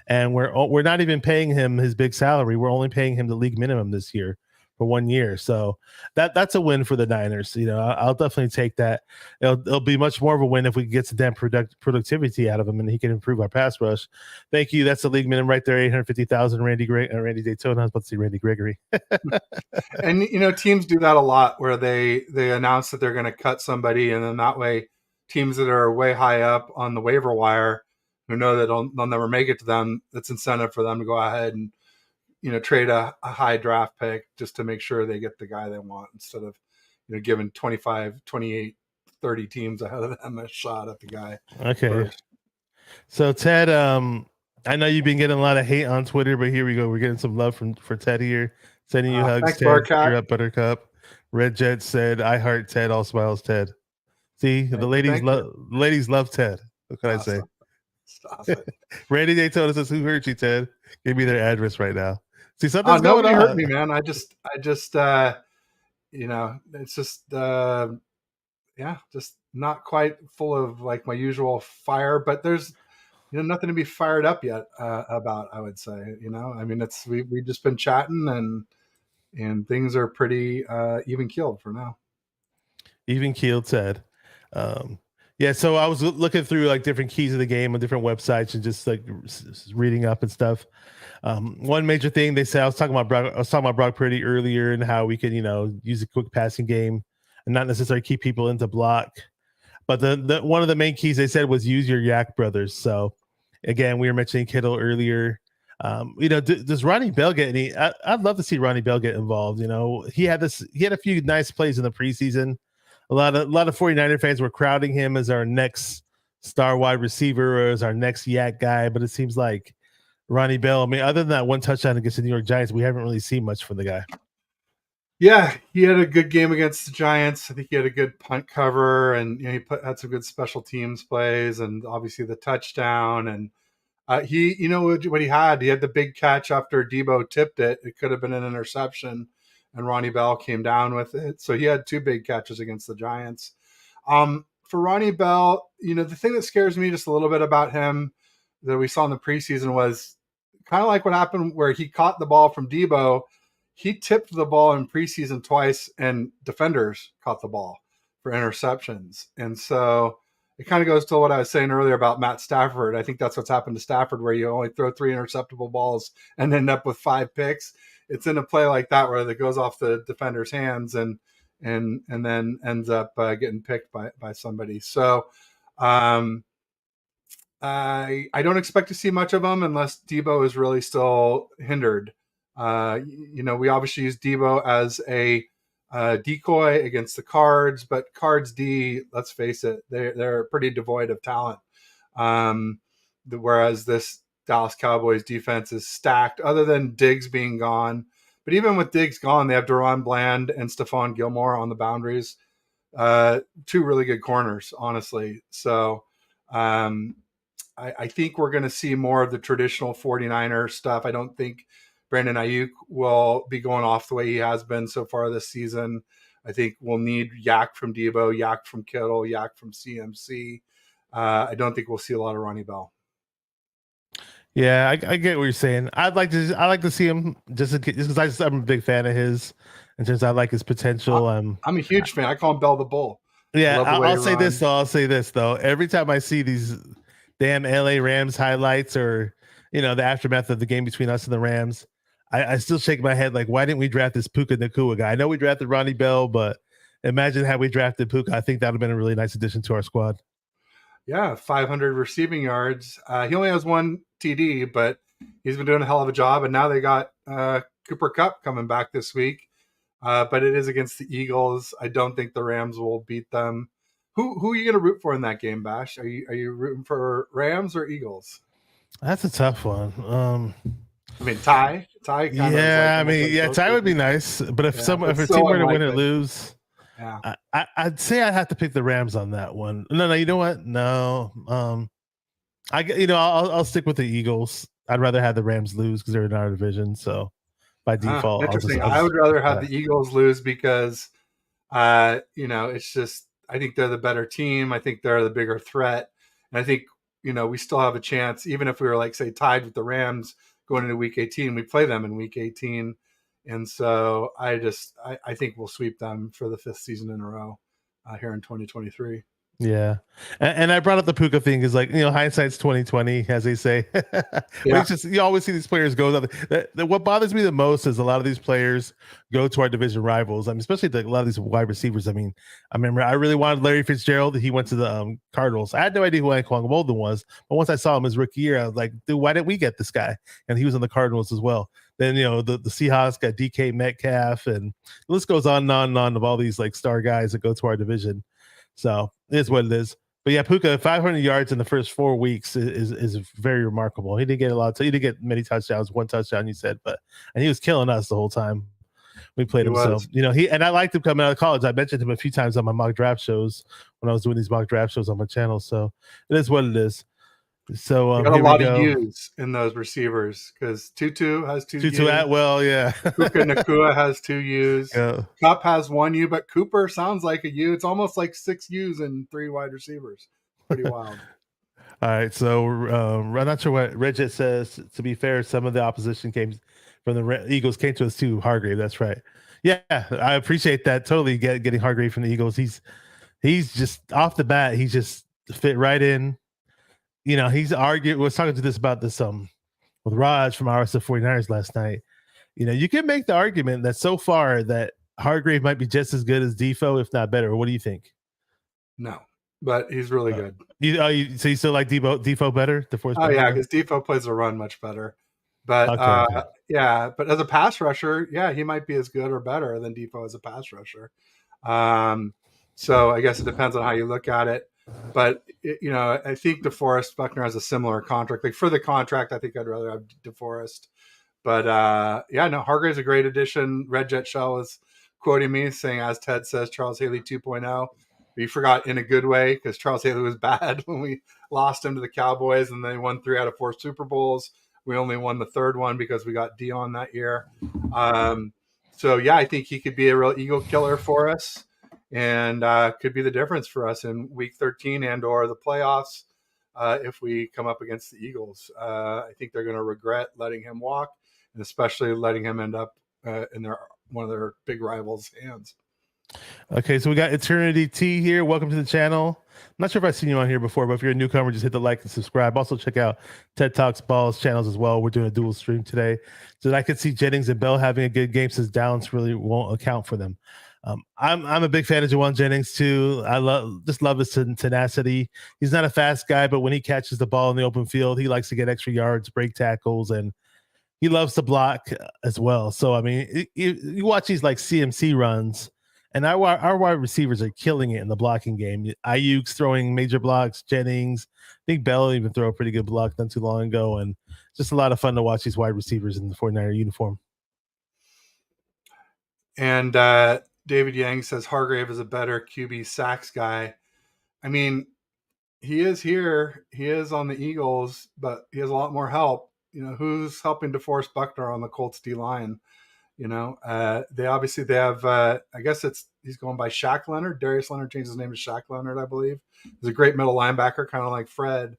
And we're not even paying him his big salary. We're only paying him the league minimum this year for 1 year. So that's a win for the Niners. I'll definitely take that. It'll be much more of a win if we can get some damn productivity out of him and he can improve our pass rush. Thank you. That's the league minimum right there, 850,000. Randy Daytona. I was about to say Randy Gregory. And teams do that a lot where they announce that they're going to cut somebody, and then that way teams that are way high up on the waiver wire who know that they'll never make it to them, that's incentive for them to go ahead and trade a high draft pick just to make sure they get the guy they want, instead of giving 25, 28, 30 teams ahead of them a shot at the guy. Okay. First. So Ted, I know you've been getting a lot of hate on Twitter, but here we go. We're getting some love for Ted here. Sending you hugs, thanks, Ted. Barcat. You're up, Buttercup. Red Jet said, "I heart Ted." All smiles, Ted. See, the ladies love Ted. What can I say? Stop it. Randy Daytona says, "Who hurt you, Ted? Give me their address right now." See, something's going on. Nobody hurt me, man. I just it's just just not quite full of like my usual fire, but there's nothing to be fired up yet about, I would say. I mean, we've just been chatting and things are pretty even keeled for now. Even keeled, Ted. Yeah, so I was looking through like different keys of the game on different websites and just like reading up and stuff. One major thing they said, I was talking about Brock Purdy earlier and how we can use a quick passing game and not necessarily keep people into block. But the one of the main keys they said was use your Yak brothers. So again, we were mentioning Kittle earlier. Does Ronnie Bell get any? I'd love to see Ronnie Bell get involved. He had a few nice plays in the preseason. A lot of 49er fans were crowding him as our next star wide receiver or as our next Yak guy. But it seems like Ronnie Bell, I mean, other than that one touchdown against the New York Giants, we haven't really seen much from the guy. Yeah, he had a good game against the Giants. I think he had a good punt cover, and he had some good special teams plays, and obviously the touchdown. And he what he had the big catch after Debo tipped it. It could have been an interception, and Ronnie Bell came down with it. So he had two big catches against the Giants. For Ronnie Bell, the thing that scares me just a little bit about him that we saw in the preseason was kind of like what happened where he caught the ball from Debo. He tipped the ball in preseason twice, and defenders caught the ball for interceptions. And so it kind of goes to what I was saying earlier about Matt Stafford. I think that's what's happened to Stafford, where you only throw 3 interceptable balls and end up with 5 picks. It's in a play like that where it goes off the defender's hands and then ends up getting picked by somebody. So I don't expect to see much of him unless Debo is really still hindered. We obviously use Debo as a decoy against the Cards, but Cards D, let's face it, they're pretty devoid of talent. Whereas this Dallas Cowboys defense is stacked, other than Diggs being gone. But even with Diggs gone, they have Deron Bland and Stephon Gilmore on the boundaries. 2 really good corners, honestly. So I think we're going to see more of the traditional 49er stuff. I don't think Brandon Ayuk will be going off the way he has been so far this season. I think we'll need Yak from Debo, Yak from Kittle, Yak from CMC. I don't think we'll see a lot of Ronnie Bell. Yeah, I get what you're saying. I'd like to see him just because I'm a big fan of his, and since I like his potential. I'm a huge fan. I call him Bell the Bull. Yeah, I'll say this though. Every time I see these damn LA Rams highlights or the aftermath of the game between us and the Rams, I still shake my head like, why didn't we draft this Puka Nacua guy? I know we drafted Ronnie Bell, but imagine had we drafted Puka. I think that would have been a really nice addition to our squad. Yeah, 500 receiving yards. He only has 1 TD, but he's been doing a hell of a job. And now they got Cooper Kupp coming back this week. But it is against the Eagles. I don't think the Rams will beat them. Who are you going to root for in that game, Bash? Are you rooting for Rams or Eagles? That's a tough one. I mean, tie. Yeah, tie would be nice. But if a team were to win or lose, yeah, I'd say I'd have to pick the Rams on that one. No, you know what? No, I'll stick with the Eagles. I'd rather have the Rams lose because they're in our division. So by default, interesting. I would rather have the Eagles lose because, it's just I think they're the better team. I think they're the bigger threat, and I think we still have a chance, even if we were like say tied with the Rams going into Week 18. We play them in Week 18. And so I think we'll sweep them for the 5th season in a row here in 2023. Yeah, and I brought up the Puka thing because, like, hindsight's 2020, as they say. But Yeah. it's just, you always see these players go. What bothers me the most is a lot of these players go to our division rivals. I mean, especially a lot of these wide receivers. I mean, I remember I really wanted Larry Fitzgerald. He went to the Cardinals. I had no idea who Anquan Boldin was, but once I saw him his rookie year, I was like, dude, why didn't we get this guy? And he was on the Cardinals as well. Then the Seahawks got DK Metcalf, and the list goes on and on and on of all these like star guys that go to our division. So it is what it is. But yeah, Puka, 500 yards in the first 4 weeks is very remarkable. He didn't get a lot. So he didn't get many touchdowns. 1 touchdown, you said, and he was killing us the whole time we played him. So I liked him coming out of college. I mentioned him a few times on my mock draft shows when I was doing these mock draft shows on my channel. So it is what it is. So got a lot of U's in those receivers because Tutu has 2 U's. Tutu Atwell, yeah. Puka Nacua has 2 U's. Yeah. Cup has 1 U, but Cooper sounds like a U. It's almost like 6 U's and 3 wide receivers. Pretty wild. All right, so I'm not sure what Regit says. To be fair, some of the opposition came from the Eagles came to us too. Hargrave, that's right. Yeah, I appreciate that. Totally getting Hargrave from the Eagles. He's just off the bat. He just fit right in. He's argued. Was talking to this about this with Raj from RSF 49ers last night. You can make the argument that so far that Hargrave might be just as good as Defoe, if not better. What do you think? No, but he's really good. So you still like Defoe better? Yeah, because Defoe plays the run much better. But okay. Yeah, but as a pass rusher, yeah, he might be as good or better than Defoe as a pass rusher. So I guess it depends on how you look at it. But I think DeForest Buckner has a similar contract. Like for the contract, I think I'd rather have DeForest. But Hargrave's a great addition. Red Jet Shell is quoting me saying, as Ted says, Charles Haley 2.0. We forgot in a good way because Charles Haley was bad when we lost him to the Cowboys, and they won 3 out of 4 Super Bowls. We only won the 3rd one because we got Dion that year. So yeah, I think he could be a real Eagle killer for us. And could be the difference for us in Week 13 and or the playoffs if we come up against the Eagles. I think they're going to regret letting him walk, and especially letting him end up in one of their big rivals' hands. Okay, so we got Eternity T here. Welcome to the channel. I'm not sure if I've seen you on here before, but if you're a newcomer, just hit the like and subscribe. Also, check out Ted Talks Balls channels as well. We're doing a dual stream today. So I could see Jennings and Bell having a good game since Downs really won't account for them. I'm a big fan of Jawan Jennings too. I love his tenacity. He's not a fast guy, but when he catches the ball in the open field, he likes to get extra yards, break tackles, and he loves to block as well. So I mean, you watch these like CMC runs, and our wide receivers are killing it in the blocking game. Ayuk's throwing major blocks. Jennings, I think Bell even threw a pretty good block not too long ago, and just a lot of fun to watch these wide receivers in the 49er uniform. And David Yang says Hargrave is a better QB sacks guy. I mean, he is here. He is on the Eagles, but he has a lot more help. Who's helping DeForest Buckner on the Colts D line? They have. I guess he's going by Shaq Leonard. Darius Leonard changed his name to Shaq Leonard, I believe. He's a great middle linebacker, kind of like Fred.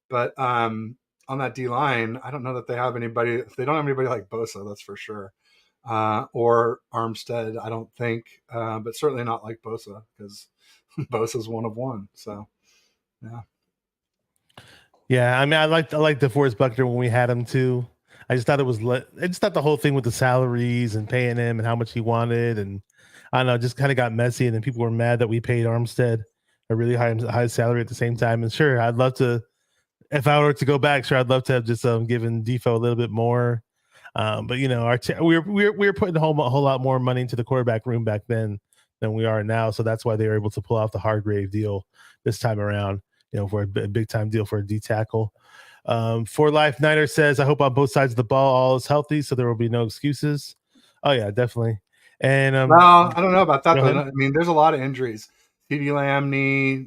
But on that D line, I don't know that they have anybody. They don't have anybody like Bosa, that's for sure. Or Armstead, I don't think, but certainly not like Bosa because Bosa's one of one. So, yeah. Yeah, I mean, I liked DeForest Buckner when we had him too. I just thought I just thought the whole thing with the salaries and paying him and how much he wanted, and I don't know, just kind of got messy. And then people were mad that we paid Armstead a really high salary at the same time. And sure, I'd love to, if I were to go back, sure, I'd love to have just given Defoe a little bit more. But we were putting a whole lot more money into the quarterback room back then than we are now. So that's why they were able to pull off the Hargrave deal this time around, for a big time deal for a D tackle. For Life Niner says, I hope on both sides of the ball all is healthy, so there will be no excuses. Oh yeah, definitely. And well, I don't know about that though. I mean, there's a lot of injuries. CeeDee Lamb knee,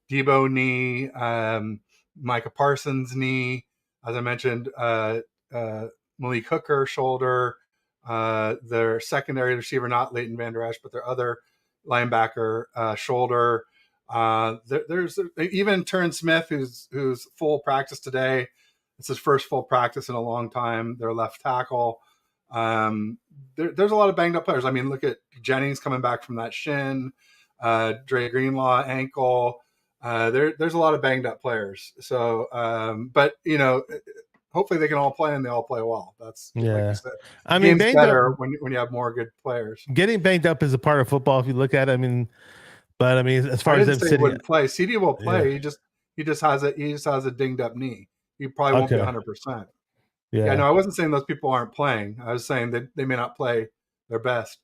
Debo knee, Micah Parsons knee, as I mentioned, Malik Hooker shoulder, their secondary receiver, not Leighton Vander Esch, but their other linebacker shoulder. There's even Turn Smith, who's full practice today. It's his first full practice in a long time. Their left tackle. There's a lot of banged up players. I mean, look at Jennings coming back from that shin, Dre Greenlaw ankle. There's a lot of banged up players. So, but hopefully they can all play and they all play well. That's like you said. I mean, game's better when you have more good players. Getting banged up is a part of football if you look at it. I mean, but I mean, as far as them sitting, he wouldn't play. CD will play. Yeah. He just has a dinged up knee. He probably won't be 100%. Yeah, no, I wasn't saying those people aren't playing. I was saying that they may not play their best.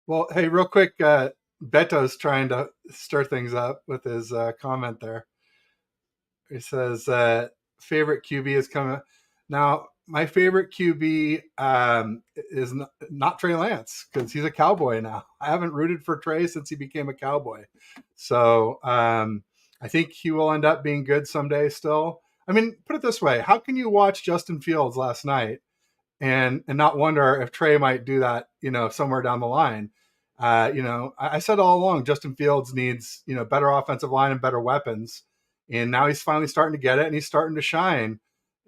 Well, hey, real quick, Beto's trying to stir things up with his comment there. He says, favorite QB is coming. Now, my favorite QB is not Trey Lance because he's a Cowboy now. I haven't rooted for Trey since he became a Cowboy. So I think he will end up being good someday still. I mean, put it this way. How can you watch Justin Fields last night and not wonder if Trey might do that, somewhere down the line? I said all along, Justin Fields needs, better offensive line and better weapons. And now he's finally starting to get it and he's starting to shine.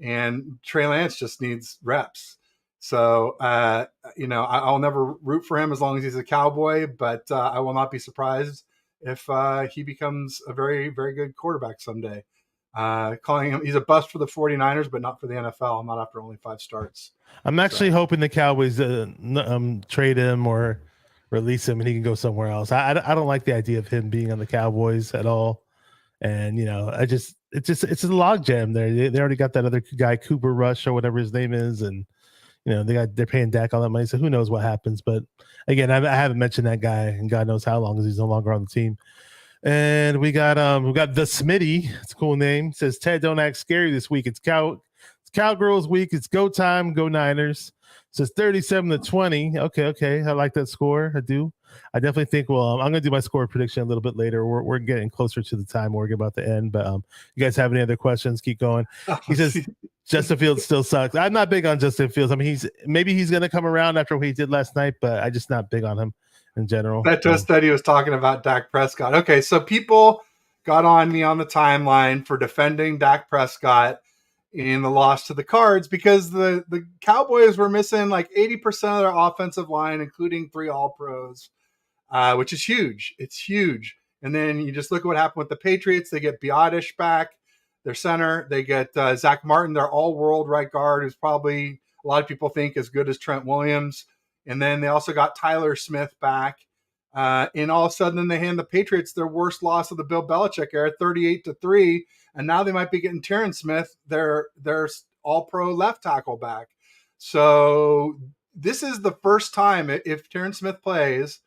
And Trey Lance just needs reps. So, I'll never root for him as long as he's a Cowboy, but I will not be surprised if he becomes a very, very good quarterback someday. Calling him, he's a bust for the 49ers, but not for the NFL, not after only 5 starts. I'm actually hoping the Cowboys trade him or release him and he can go somewhere else. I don't like the idea of him being on the Cowboys at all. And, it's a logjam there. They already got that other guy, Cooper Rush or whatever his name is. And, they're paying Dak all that money. So who knows what happens. But again, I haven't mentioned that guy and God knows how long because he's no longer on the team. And we got the Smitty. It's a cool name. It says Ted, don't act scary this week. It's Cowgirls week. It's go time. Go Niners. It says 37-20. Okay. I like that score. I do. I definitely think. Well, I'm going to do my score prediction a little bit later. We're getting closer to the time where we're about to end. But you guys have any other questions? Keep going. He says Justin Fields still sucks. I'm not big on Justin Fields. I mean, he's going to come around after what he did last night, but I'm just not big on him in general. That just that he was talking about Dak Prescott. Okay, so people got on me on the timeline for defending Dak Prescott in the loss to the Cards because the Cowboys were missing like 80% of their offensive line, including 3 All-Pros, which is huge. It's huge. And then you just look at what happened with the Patriots. They get Biotish back, their center. They get Zach Martin, their all-world right guard, who's probably a lot of people think as good as Trent Williams. And then they also got Tyler Smith back. And all of a sudden, they hand the Patriots their worst loss of the Bill Belichick era, 38-3. And now they might be getting Terrence Smith, their all-pro left tackle back. So this is the first time, if Terrence Smith plays,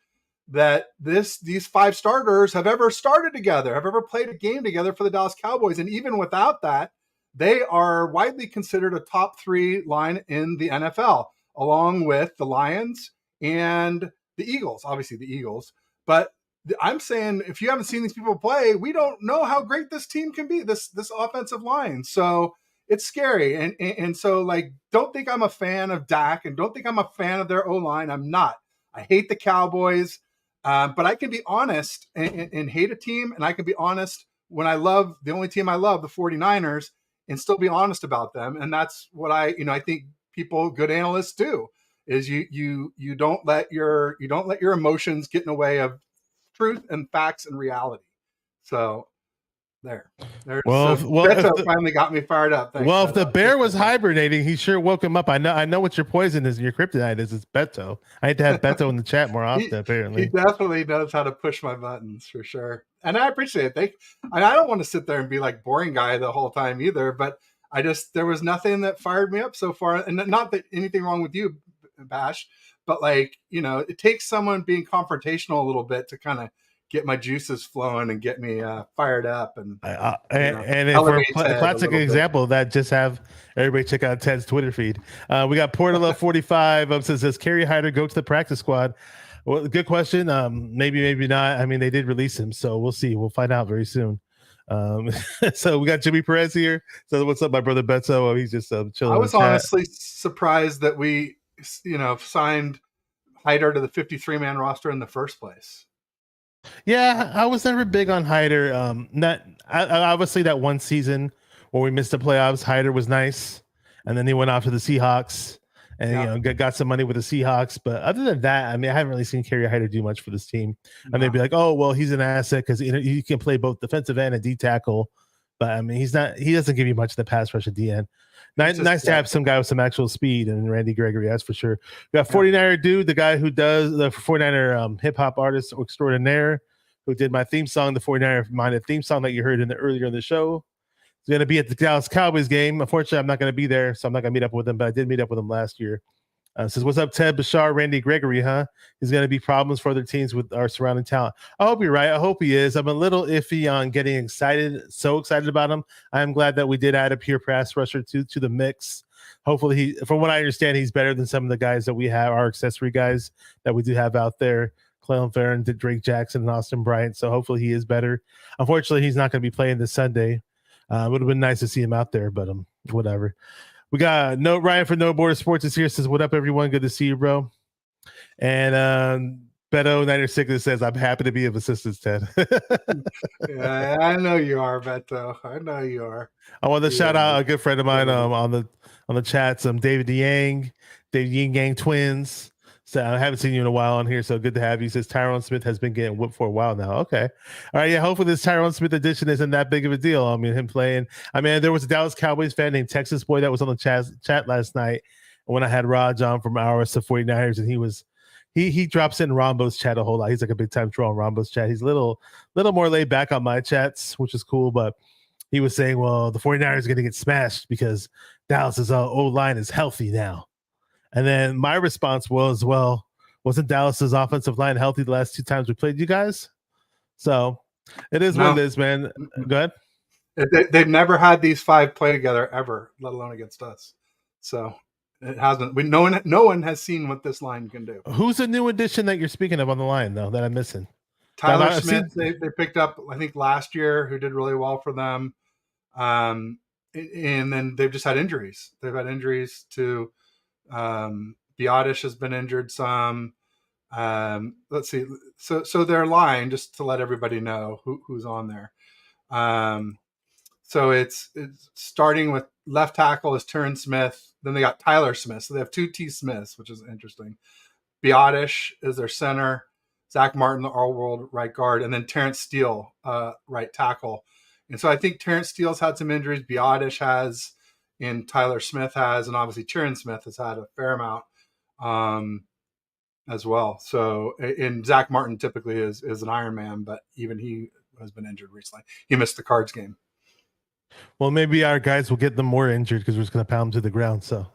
that these 5 starters have ever started together, have ever played a game together for the Dallas Cowboys. And even without that, they are widely considered a top 3 line in the NFL, along with the Lions and the Eagles, obviously the Eagles. But I'm saying if you haven't seen these people play, we don't know how great this team can be, this offensive line. So it's scary. And so, like, don't think I'm a fan of Dak and don't think I'm a fan of their O-line. I'm not. I hate the Cowboys, but I can be honest and hate a team, and I can be honest when I love the only team I love, the 49ers, and still be honest about them. And that's what I think people, good analysts, do. Is you don't let your emotions get in the way of truth and facts and reality. So Beto finally got me fired up. Thanks, if the bear was hibernating, he sure woke him up. I know what your poison is and your kryptonite is. It's Beto. I need to have Beto in the chat more often. Apparently, he definitely knows how to push my buttons for sure, and I appreciate it. I don't want to sit there and be like boring guy the whole time either, but there was nothing that fired me up so far, and not that anything wrong with you, Bash, but it takes someone being confrontational a little bit to kind of get my juices flowing and get me fired up. And for a classic example of that, just have everybody check out Ted's Twitter feed. We got Portala 45 says Kerry Hyder go to the practice squad? Well, good question. Maybe not. I mean, they did release him, so we'll see. We'll find out very soon. So we got Jimmy Perez here. So what's up, my brother Beto? He's just chilling. I was honestly surprised that we signed Hyder to the 53-man roster in the first place. Yeah, I was never big on Hyder. Obviously that one season where we missed the playoffs, Hyder was nice, and then he went off to the Seahawks, and got some money with the Seahawks. But other than that, I mean, I haven't really seen Kerry Hyder do much for this team. And they'd be like, oh, well, he's an asset because he can play both defensive end and D tackle. But I mean, he doesn't give you much of the pass rush at the end. Nice to have some guy with some actual speed, and Randy Gregory, that's for sure. We got 49er dude, the guy who does the 49er hip hop artist extraordinaire, who did my theme song, the 49er minded theme song that you heard earlier in the show. He's going to be at the Dallas Cowboys game. Unfortunately, I'm not going to be there, so I'm not going to meet up with him, but I did meet up with him last year. Says, what's up, Ted Bashar, Randy Gregory, huh? He's going to be problems for other teams with our surrounding talent. I hope you're right. I hope he is. I'm a little iffy on getting so excited about him. I'm glad that we did add a pure pass rusher to the mix. Hopefully, from what I understand, he's better than some of the guys that we have, our accessory guys that we do have out there. Clellan Ferrin, Drake Jackson, and Austin Bryant. So hopefully he is better. Unfortunately, he's not going to be playing this Sunday. It would have been nice to see him out there, but whatever. We got Ryan from No Border Sports is here. Says, what up, everyone? Good to see you, bro. And Beto 96 says, I'm happy to be of assistance, Ted. Yeah, I know you are, Beto. I know you are. I want to shout out a good friend of mine on the chats, David Yang Gang twins. So I haven't seen you in a while on here, so good to have you. He says Tyron Smith has been getting whipped for a while now. Okay. All right, yeah, hopefully this Tyron Smith edition isn't that big of a deal. I mean, him playing. I mean, there was a Dallas Cowboys fan named Texas Boy that was on the chat last night when I had Raj on from Ours to 49ers, and he drops in Rombo's chat a whole lot. He's like a big time troll on Rombo's chat. He's a little more laid back on my chats, which is cool, but he was saying, well, the 49ers are going to get smashed because Dallas's O-line is healthy now. And then my response was, well, wasn't Dallas's offensive line healthy the last two times we played you guys? So it is what it is, man. Go ahead. They've never had these five play together ever, let alone against us. So it hasn't. No one has seen what this line can do. Who's the new addition that you're speaking of on the line, though, that I'm missing? Tyler Smith, they picked up, I think, last year, who did really well for them. And then they've just had injuries. They've had injuries to Biotish has been injured some. Let's see. So their line, just to let everybody know who's on there. So it's starting with left tackle is Terrence Smith. Then they got Tyler Smith. So they have two T. Smiths, which is interesting. Biotish is their center. Zach Martin, the all-world right guard. And then Terrence Steele, right tackle. And so I think Terrence Steele's had some injuries. Biotish has, and Tyler Smith has, and obviously Terrence Smith has had a fair amount as well. So, and Zach Martin typically is an Iron Man, but even he has been injured recently. He missed the Cards game. Well, maybe our guys will get them more injured because we're just going to pound them to the ground. So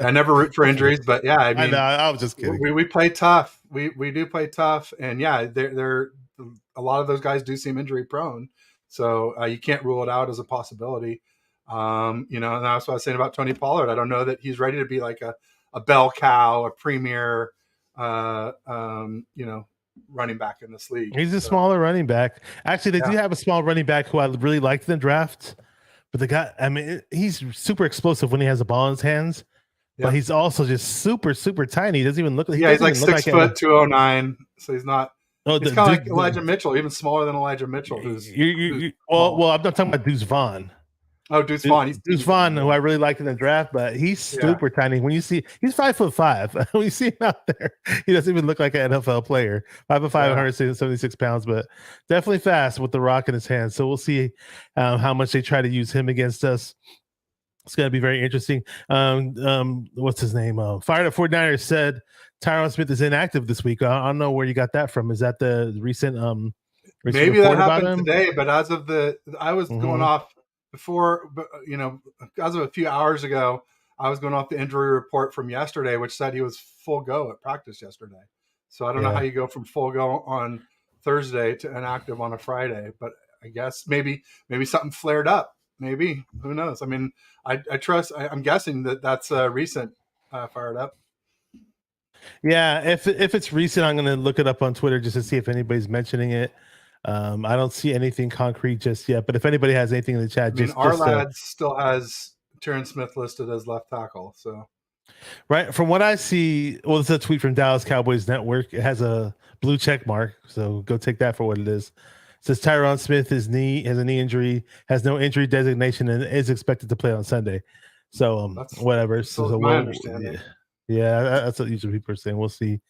I never root for injuries, but yeah, I mean, I was just kidding. We play tough. We do play tough, and yeah, they're a lot of those guys do seem injury prone. So you can't rule it out as a possibility. And that's what I was saying about Tony Pollard. I don't know that he's ready to be like a bell cow, a premier, running back in this league. He's a smaller running back. Actually, they do have a small running back who I really liked in the draft. But the guy, I mean, he's super explosive when he has the ball in his hands. Yeah. But he's also just super, super tiny. He doesn't even look like he's like 6 foot 209. So he's not. Oh, he's kind of like Elijah Mitchell, even smaller than Elijah Mitchell. Well, I'm not talking about Deuce Vaughn. Oh, Deuce Vaughn. Deuce Vaughn, who I really liked in the draft, but he's super tiny. When you see, he's 5'5". When you see him out there, he doesn't even look like an NFL player. 5'5", 176 pounds, but definitely fast with the rock in his hand. So we'll see how much they try to use him against us. It's going to be very interesting. What's his name? Fired at 49ers said Tyron Smith is inactive this week. I don't know where you got that from. Is that the recent maybe that happened today, but as of I was going off before, as of a few hours ago, I was going off the injury report from yesterday, which said he was full go at practice yesterday. So I don't know how you go from full go on Thursday to inactive on a Friday, but I guess maybe something flared up. Maybe, who knows? I mean, I trust. I'm guessing that's recent fired up. Yeah, if it's recent, I'm going to look it up on Twitter just to see if anybody's mentioning it. I don't see anything concrete just yet, but if anybody has anything in the chat, our lads still has Terrence Smith listed as left tackle. So, right from what I see, well, it's a tweet from Dallas Cowboys Network. It has a blue check mark, so go take that for what it is. It says Tyron Smith has a knee injury, has no injury designation, and is expected to play on Sunday. So whatever. So my understanding. Yeah, that's what usually people are saying. We'll see.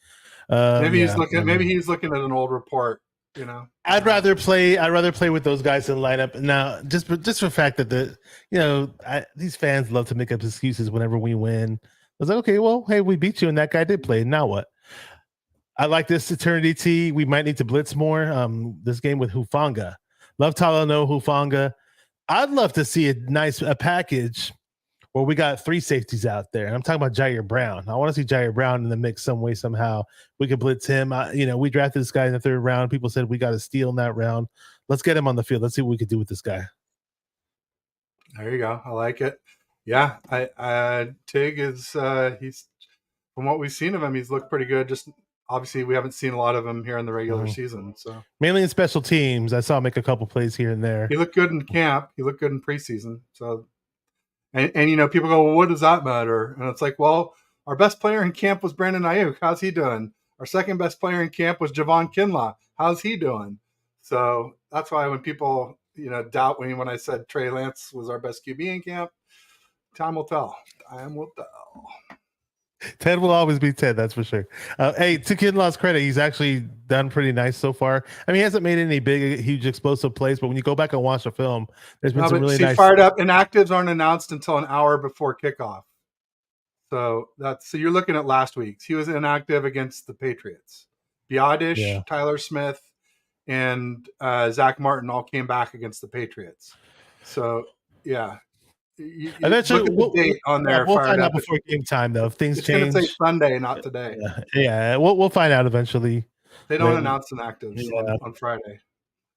Maybe Yeah, he's looking at an old report. You know, I'd rather play with those guys in the lineup now. Just for the fact that these fans love to make up excuses whenever we win. I was like, okay, well, hey, we beat you, and that guy did play. Now what? I like this Eternity T. We might need to blitz more. This game with Hufanga. Love Talano Hufanga. I'd love to see a package where we got 3 safeties out there. And I'm talking about Jair Brown. I want to see Jair Brown in the mix some way, somehow. We could blitz him. We drafted this guy in the 3rd round. People said we got to steal in that round. Let's get him on the field. Let's see what we could do with this guy. There you go. I like it. Yeah, Tig is he's, from what we've seen of him, he's looked pretty good. Just obviously we haven't seen a lot of him here in the regular season. So mainly in special teams. I saw him make a couple plays here and there. He looked good in camp. He looked good in preseason. So and people go, well, what does that matter? And it's like, well, our best player in camp was Brandon Ayuk. How's he doing? Our second best player in camp was Javon Kinlaw. How's he doing? So that's why when people doubt me when I said Trey Lance was our best QB in camp, time will tell. Time will tell. Ted will always be Ted, that's for sure. Hey, to Kinlaw's credit, he's actually done pretty nice so far. I mean, he hasn't made any big, huge, explosive plays, but when you go back and watch the film, there's been some really nice. Fired up. Inactives aren't announced until an hour before kickoff. So you're looking at last week's. He was inactive against the Patriots. Biadish, Tyler Smith, and Zach Martin all came back against the Patriots. So yeah. Eventually, we'll find out before game time, though. If things change, it's going to say Sunday, not today. Yeah, we'll find out eventually. They don't announce inactives on Friday.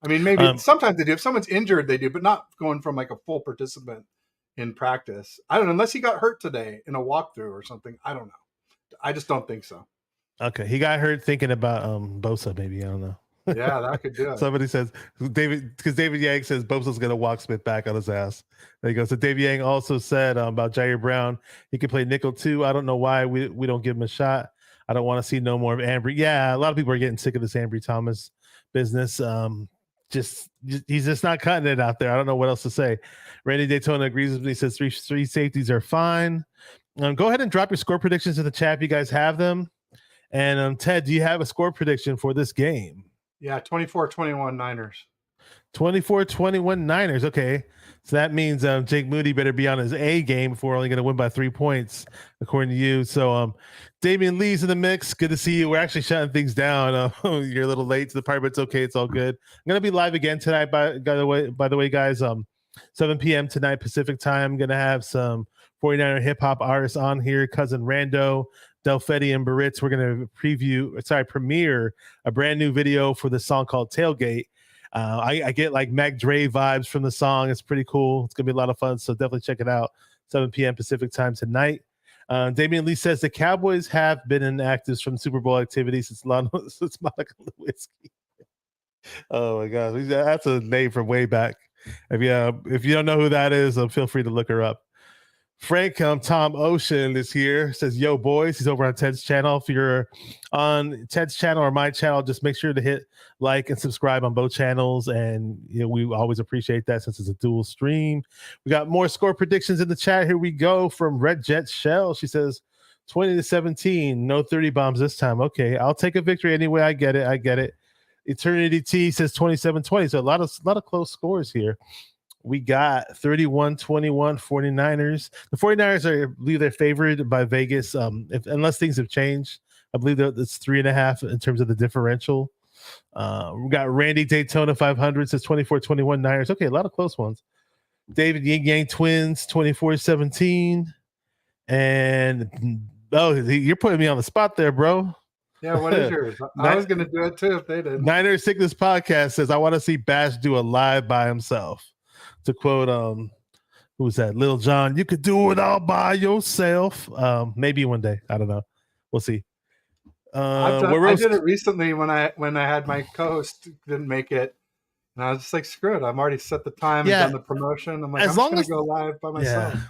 I mean, maybe sometimes they do. If someone's injured, they do, but not going from like a full participant in practice. I don't know, unless he got hurt today in a walkthrough or something. I don't know. I just don't think so. Okay, he got hurt thinking about Bosa. Maybe, I don't know. Yeah, that could do it. Somebody says David Yang says Bosa's gonna walk Smith back on his ass. There you go. So David Yang also said about Jair Brown, he can play nickel too. I don't know why we don't give him a shot. I don't want to see no more of Ambry. Yeah, a lot of people are getting sick of this Ambry Thomas business. He's just not cutting it out there. I don't know what else to say. Randy Daytona agrees with me. He says three safeties are fine. Go ahead and drop your score predictions in the chat if you guys have them. And Ted, do you have a score prediction for this game? Yeah, 24-21 Niners. 24-21 Niners. Okay. So that means Jake Moody better be on his A game if we're only going to win by 3 points, according to you. So Damian Lee's in the mix. Good to see you. We're actually shutting things down. You're a little late to the party, but it's okay. It's all good. I'm going to be live again tonight, by the way, guys. 7 p.m. tonight, Pacific time. I'm going to have some 49er hip-hop artists on here. Cousin Rando, Delfetti, and Baritz. We're going to premiere a brand new video for the song called Tailgate. I get like Mac Dre vibes from the song. It's pretty cool. It's going to be a lot of fun. So definitely check it out. 7 p.m. Pacific time tonight. Damian Lee says the Cowboys have been inactive from Super Bowl activities since Monica Lewinsky. Oh my gosh. That's a name from way back. If you don't know who that is, feel free to look her up. Frank Tom Ocean is here. Says, yo, boys. He's over on Ted's channel. If you're on Ted's channel or my channel, just make sure to hit like and subscribe on both channels. And we always appreciate that since it's a dual stream. We got more score predictions in the chat. Here we go from Red Jet Shell. She says 20-17. No 30 bombs this time. Okay, I'll take a victory anyway. I get it. Eternity T says 27-20. So a lot of close scores here. We got 31-21 49ers. The 49ers I believe they're favored by Vegas. Unless things have changed, I believe that it's 3.5 in terms of the differential. We got Randy Daytona 500 says 24-21 Niners. Okay, a lot of close ones. David Yin Yang Twins 24-17. And you're putting me on the spot there, bro. Yeah, what is yours? I was going to do it too if they did. Niners Sickness Podcast says I want to see Bash do a live by himself. To quote, who was that? Lil Jon, you could do it all by yourself. Maybe one day. I don't know. We'll see. I did it recently when I had my co-host didn't make it, and I was just like, screw it. I've already set the time and done the promotion. I'm like, I'm just going to go live by myself. Yeah.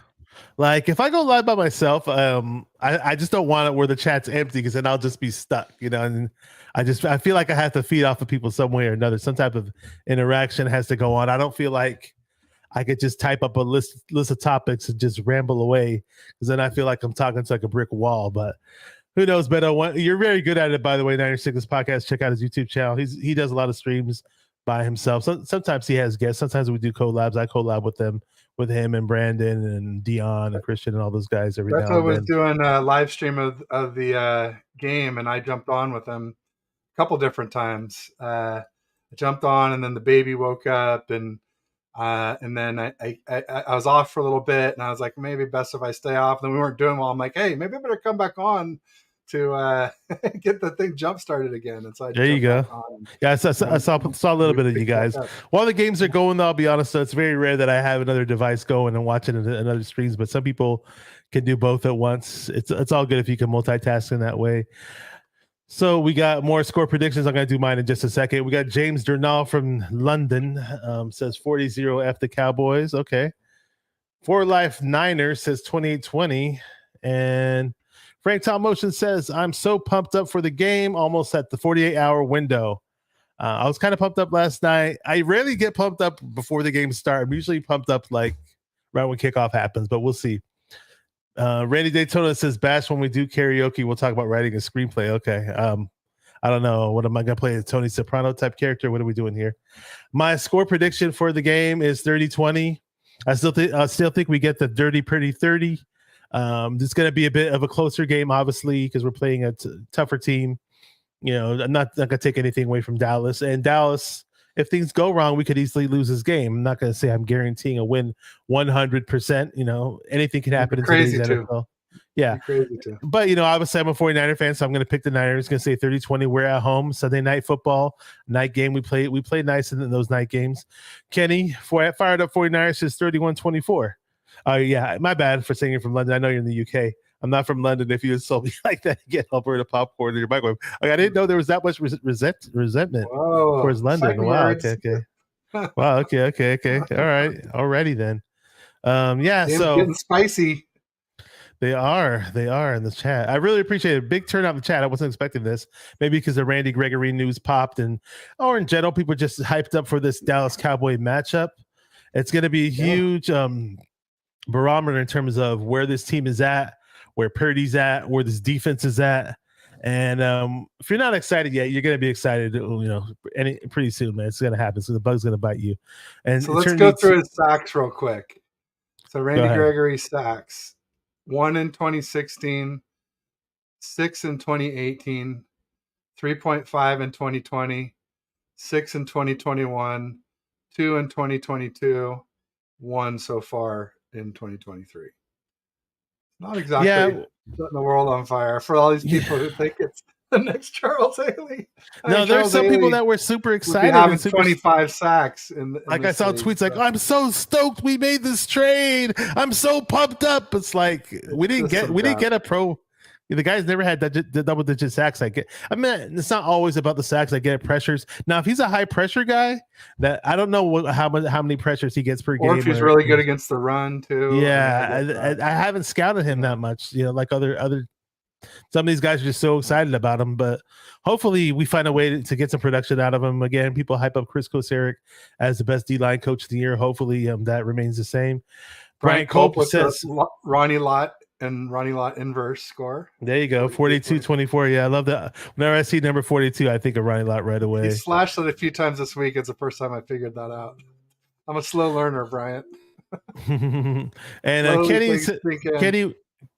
Like if I go live by myself, I just don't want it where the chat's empty because then I'll just be stuck, and I feel like I have to feed off of people some way or another. Some type of interaction has to go on. I don't feel like I could just type up a list of topics and just ramble away, because then I feel like I'm talking to like a brick wall. But who knows, Beto? You're very good at it, by the way. Niner Sickness Podcast. Check out his YouTube channel. He does a lot of streams by himself. Sometimes he has guests. Sometimes we do collabs. I collab with him and Brandon and Dion and Christian and all those guys every now and then. Beto was doing a live stream of the game, and I jumped on with him a couple different times. I jumped on, and then the baby woke up, and then I was off for a little bit, and I was like, maybe best if I stay off. And then we weren't doing well. I'm like, hey, maybe I better come back on to get the thing jump started again. And so I there you go. Yeah, I saw a little bit of you guys. While the games are going, though, I'll be honest, it's very rare that I have another device going and watching another streams, but some people can do both at once. It's all good if you can multitask in that way. So we got more score predictions. I'm going to do mine in just a second. We got James Durnall from London, says 40-0 F the Cowboys. Okay. For Life Niners says 28-20. And Frank Tom Motion says, I'm so pumped up for the game, almost at the 48-hour window. I was kind of pumped up last night. I rarely get pumped up before the game starts. I'm usually pumped up like right when kickoff happens, but we'll see. Randy Daytona says, Bash, when we do karaoke, we'll talk about writing a screenplay. Okay. I don't know. What am I going to play? A Tony Soprano type character? What are we doing here? My score prediction for the game is 30-20. I still think we get the dirty, pretty 30. This is going to be a bit of a closer game, obviously, because we're playing a tougher team. You know, I'm not going to take anything away from Dallas. And Dallas, if things go wrong, we could easily lose this game. I'm not going to say I'm guaranteeing a win 100%. You know, anything can happen in today's NFL. Yeah. But, you know, obviously I'm a 49er fan, so I'm going to pick the Niners. Going to say 30-20. We're at home. Sunday night football, night game. We play nice in those night games. Kenny, fired up 49ers, says 31-24. Yeah, my bad for saying you're from London. I know you're in the UK. I'm not from London. If you insult me like that, get Alberta popcorn in your microwave. Like, I didn't know there was that much resentment towards London. Wow. Okay. Wow. Okay. All right. Alrighty then. Yeah. So getting spicy. They are in the chat. I really appreciate it. Big turnout in the chat. I wasn't expecting this. Maybe because the Randy Gregory news popped, or in general, people just hyped up for this Dallas Cowboy matchup. It's going to be a huge barometer in terms of where this team is at, where Purdy's at, where this defense is at. And if you're not excited yet, you're going to be excited, you know, pretty soon, man. It's going to happen. So the bug's going to bite you. And so let's go through his sacks real quick. So Randy Gregory sacks: 1 in 2016, 6 in 2018, 3.5 in 2020, 6 in 2021, 2 in 2022, 1 so far in 2023. Not exactly setting the world on fire for all these people who think it's the next Charles Haley. There's some people that were super excited. Having 25 sacks. I saw tweets like, I'm so stoked we made this trade. I'm so pumped up. It's like we didn't get a pro. The guy's never had the double-digit sacks. I mean, it's not always about the sacks. I get pressures. Now, if he's a high pressure guy, that I don't know how many pressures he gets per game. Or if he's really good against the run too. Yeah, I haven't scouted him that much. You know, like other. Some of these guys are just so excited about him, but hopefully we find a way to get some production out of him. Again, people hype up Chris Kosaric as the best D-line coach of the year. Hopefully that remains the same. Brian Culp says Ronnie Lott and Ronnie Lott inverse score. There you go, 42-24. Yeah, I love that. Whenever I see number 42, I think of Ronnie Lott right away. He slashed it a few times this week. It's the first time I figured that out. I'm a slow learner, Bryant. And Kenny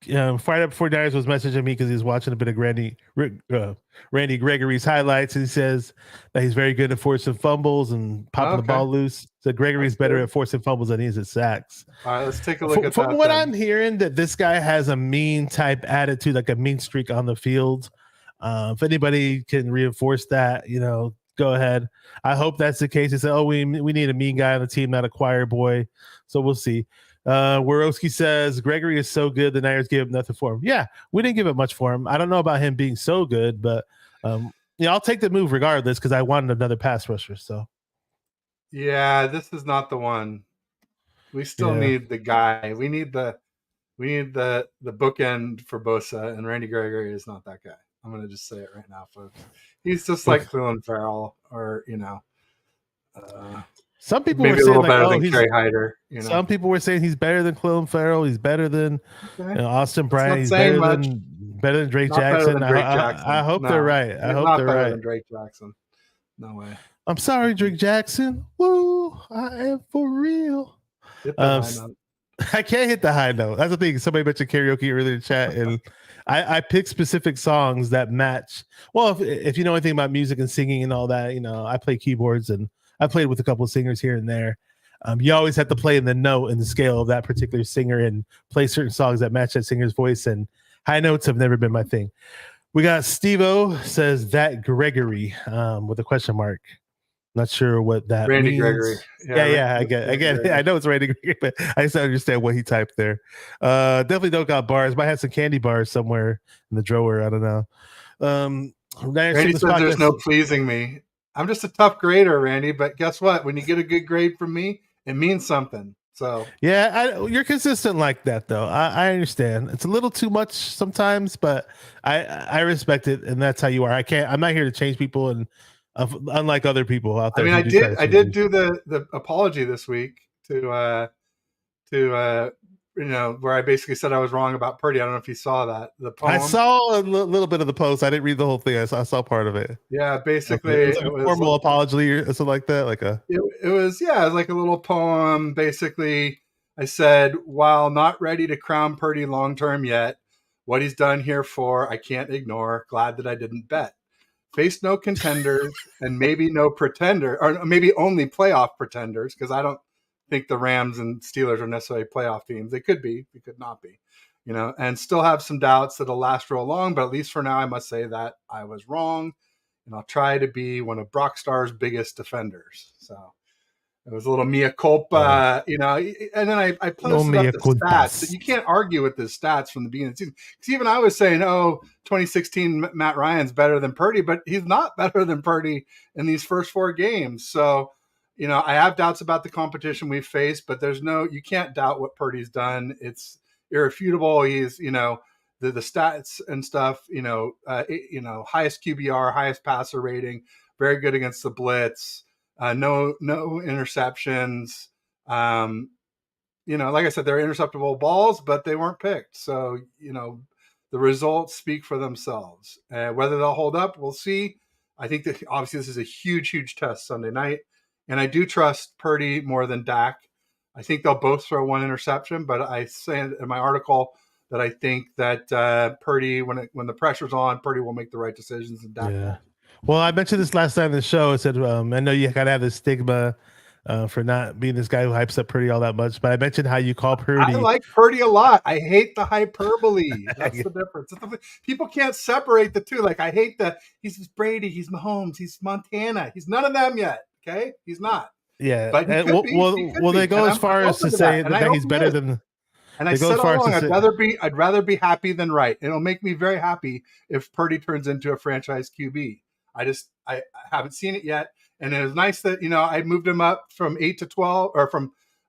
Fired Up 49ers was messaging me because he was watching a bit of Randy Gregory's highlights, and he says that he's very good at forcing fumbles and popping the ball loose. So Gregory's better at forcing fumbles than he is at sacks. All right, let's take a look at that. From what I'm hearing, that this guy has a mean type attitude, like a mean streak on the field. If anybody can reinforce that, go ahead. I hope that's the case. He said, we need a mean guy on the team, not a choir boy. So we'll see. Worowski says Gregory is so good the Niners gave him nothing for him. Yeah, we didn't give it much for him. I don't know about him being so good, but I'll take the move regardless because I wanted another pass rusher. So yeah, this is not the one. We still need the guy. We need the bookend for Bosa, and Randy Gregory is not that guy. I'm gonna just say it right now, folks. He's just like Cleveland Farrell, or Some people were Maybe a saying little like, better oh, than he's. Kerry Hyder. Some people were saying he's better than Clelin Ferrell. He's better than Austin That's Bryant. not He's saying much. better than Drake Not better Jackson. than Drake Jackson. I hope they're No, right. I he's hope not they're better right. than Drake Jackson. No way. I'm sorry, Drake Jackson. Woo! I am for real. Hit that high note. I can't hit the high note. That's the thing. Somebody mentioned karaoke earlier in the chat, and I pick specific songs that match. Well, if you know anything about music and singing and all that, I play keyboards and I played with a couple of singers here and there. You always have to play in the note and the scale of that particular singer and play certain songs that match that singer's voice. And high notes have never been my thing. We got Steve-O says that Gregory with a question mark. Not sure what that Randy means. Gregory. Yeah, I get it. I know it's Randy Gregory, but I just don't understand what he typed there. Definitely don't got bars. Might have some candy bars somewhere in the drawer. I don't know. Randy says there's no pleasing me. I'm just a tough grader, Randy, but guess what? When you get a good grade from me, it means something. So yeah, you're consistent like that, though. I understand. It's a little too much sometimes, but I respect it, and that's how you are. I'm not here to change people, and unlike other people out there. I mean, I did do the apology this week to where I basically said I was wrong about Purdy. I don't know if you saw that. The poem. I saw a little bit of the post. I didn't read the whole thing. I saw part of it. Yeah, basically, it was like a formal apology or something like that. It was like a little poem. Basically, I said, while not ready to crown Purdy long term yet, what he's done here for I can't ignore. Glad that I didn't bet. Face no contenders and maybe no pretender, or maybe only playoff pretenders, because I don't think the Rams and Steelers are necessarily playoff teams. They could be, they could not be, and still have some doubts that'll last real long. But at least for now, I must say that I was wrong, and I'll try to be one of Brock Starr's biggest defenders. So it was a little mea culpa, and then I posted up the stats. That you can't argue with the stats from the beginning of the season. Because even I was saying, 2016 Matt Ryan's better than Purdy, but he's not better than Purdy in these first 4 games. So, I have doubts about the competition we've faced, but you can't doubt what Purdy's done. It's irrefutable. He's, the stats and stuff, highest QBR, highest passer rating, very good against the blitz. No interceptions. Like I said, they're interceptable balls, but they weren't picked. So, the results speak for themselves. Whether they'll hold up, we'll see. I think that obviously this is a huge, huge test Sunday night. And I do trust Purdy more than Dak. I think they'll both throw 1 interception, but I say in my article that I think that Purdy, when the pressure's on, Purdy will make the right decisions and Dak won't. Well, I mentioned this last time in the show. I said, I know you got to have this stigma for not being this guy who hypes up Purdy all that much, but I mentioned how you call Purdy. I like Purdy a lot. I hate the hyperbole. That's the difference. People can't separate the two. Like, I hate he's Brady, he's Mahomes, he's Montana. He's none of them yet. Okay? He's not. Yeah. But they go as far as to say that he's better than. And I said all along, I'd rather be happy than right. It'll make me very happy if Purdy turns into a franchise QB. I haven't seen it yet. And it was nice that, I moved him up from 8 to 12,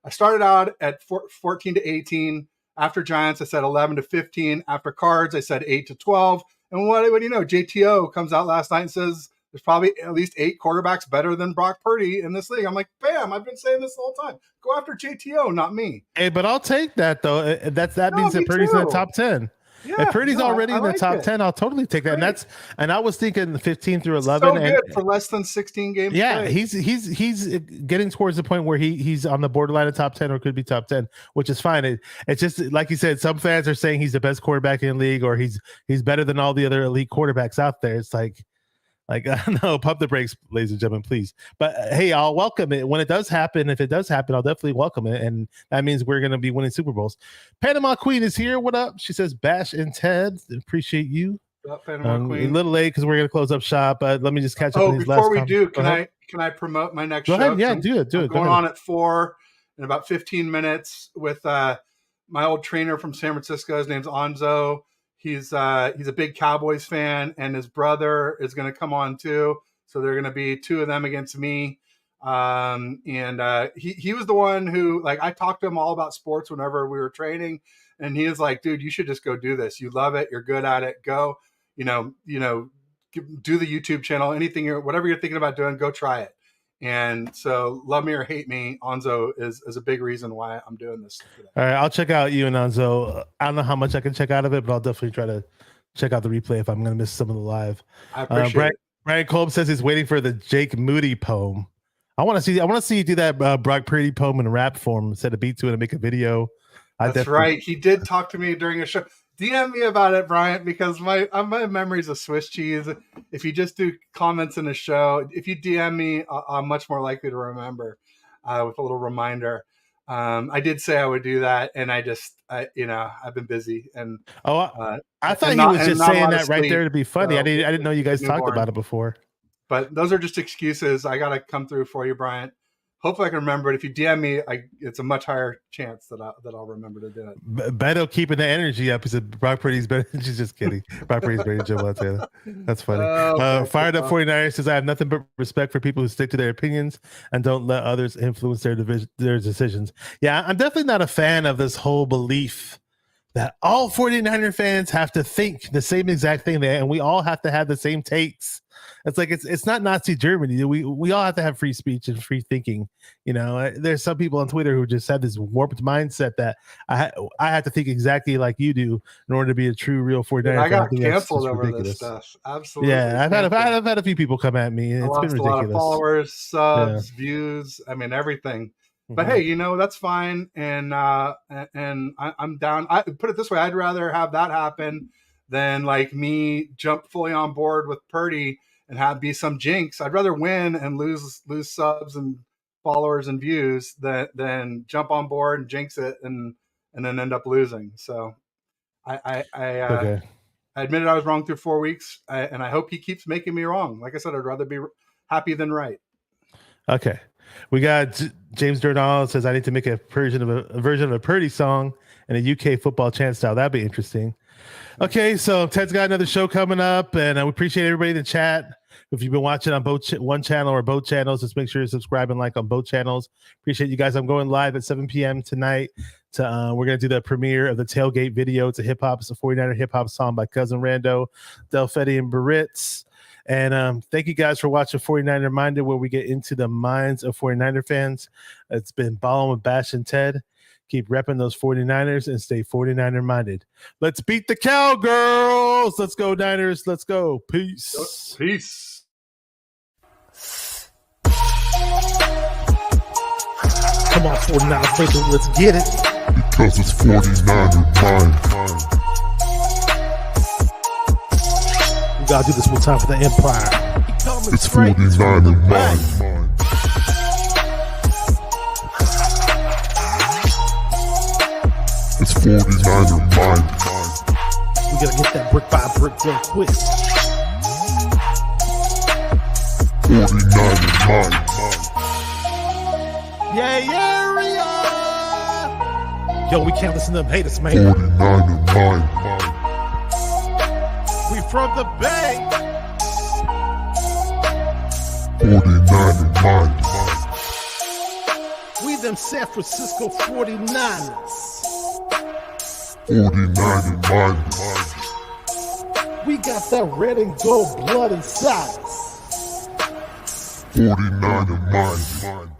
I started out at 14 to 18. After Giants, I said 11 to 15. After Cards, I said 8 to 12. And what do you know? JTO comes out last night and says there's probably at least 8 quarterbacks better than Brock Purdy in this league. I'm like, bam, I've been saying this the whole time. Go after JTO, not me. Hey, but I'll take that, though. That means that Purdy's in the top 10. Yeah, if Purdy's already in the top 10, I'll totally take that. Great. And I was thinking 15 through 11. So good for less than 16 games. Yeah, played. he's getting towards the point where he's on the borderline of top 10 or could be top 10, which is fine. It's just like you said, some fans are saying he's the best quarterback in the league or he's better than all the other elite quarterbacks out there. It's like no, pump the brakes, ladies and gentlemen, please. But hey, I'll welcome it when it does happen. If it does happen, I'll definitely welcome it, and that means we're going to be winning Super Bowls. Panama Queen is here. What up? She says, "Bash and Ted, appreciate you." Panama Queen. A little late because we're going to close up shop, but let me just catch up. Oh, before we do, can I promote my next show? Go ahead. Yeah, do it. I'm going on at 4 in about 15 minutes with my old trainer from San Francisco. His name's Anzo. He's a big Cowboys fan, and his brother is going to come on too. So they're going to be 2 of them against me. And he was the one who, like, I talked to him all about sports whenever we were training, and he was like, "Dude, you should just go do this. You love it. You're good at it. Go, do the YouTube channel. Whatever you're thinking about doing, go try it." And so, love me or hate me, Onzo is a big reason why I'm doing this today. All right, I'll check out you and Onzo. I don't know how much I can check out of it, but I'll definitely try to check out the replay if I'm going to miss some of the live. I appreciate it. Brian Kolb says he's waiting for the Jake Moody poem. I want to see you do that Brock Purdy poem in rap form, set a beat to it, and make a video. That's right. He did talk to me during a show. DM me about it, Bryant, because my memory's a Swiss cheese. If you just do comments in a show, if you DM me, I'm much more likely to remember with a little reminder. I did say I would do that, and I've been busy. And I thought he was just saying that right there to be funny. So I didn't know you guys talked about it before. But those are just excuses. I got to come through for you, Bryant. Hopefully I can remember it. If you DM me, it's a much higher chance that I'll remember to do it. Beto keeping the energy up. He said Brock Purdy's better. She's just kidding. Brock Purdy's better than Joe Montana. That's funny. Fired Up 49ers says, I have nothing but respect for people who stick to their opinions and don't let others influence their decisions. Yeah, I'm definitely not a fan of this whole belief that all 49er fans have to think the same exact thing, and we all have to have the same takes. It's like it's not Nazi Germany. We all have to have free speech and free thinking. There's some people on Twitter who just have this warped mindset that I have to think exactly like you do in order to be a true, real 49er. I got canceled over this stuff. Absolutely. Yeah, I've had a few people come at me. It's been ridiculous. A lot of followers, subs, views. I mean, everything. But hey, that's fine, and I'm down. I put it this way: I'd rather have that happen than like me jump fully on board with Purdy and be some jinx. I'd rather win and lose subs and followers and views than jump on board and jinx it and then end up losing. So I admitted I was wrong through 4 weeks, and I hope he keeps making me wrong. Like I said, I'd rather be happy than right. Okay. We got James Durnall says I need to make a version of a Purdy song in a UK football chant style. That'd be interesting. Okay, so Ted's got another show coming up, and we appreciate everybody in the chat. If you've been watching on both one channel or both channels, just make sure you subscribe and like on both channels. Appreciate you guys. I'm going live at 7 p.m. tonight. We're going to do the premiere of the Tailgate video. It's a 49er hip hop song by Cousin Rando, Del Fetty, and Baritz. And thank you guys for watching 49er Minded, where we get into the minds of 49er fans. It's been Ballin' with Bash and Ted. Keep repping those 49ers and stay 49er minded. Let's beat the Cowgirls. Let's go, Niners. Let's go. Peace. Peace. Come on, 49er fans, let's get it. Because it's 49er mind. We gotta do this one time for the Empire. It's 49er mind. It's 49er mind. We gotta get that brick by brick real quick. 49er mind. Yeah, yo, we can't listen to them haters, man. 49er mind. We from the Bay. 49er mind. We them San Francisco 49ers. 49er mind. We got that red and gold blood inside us. 49er mind.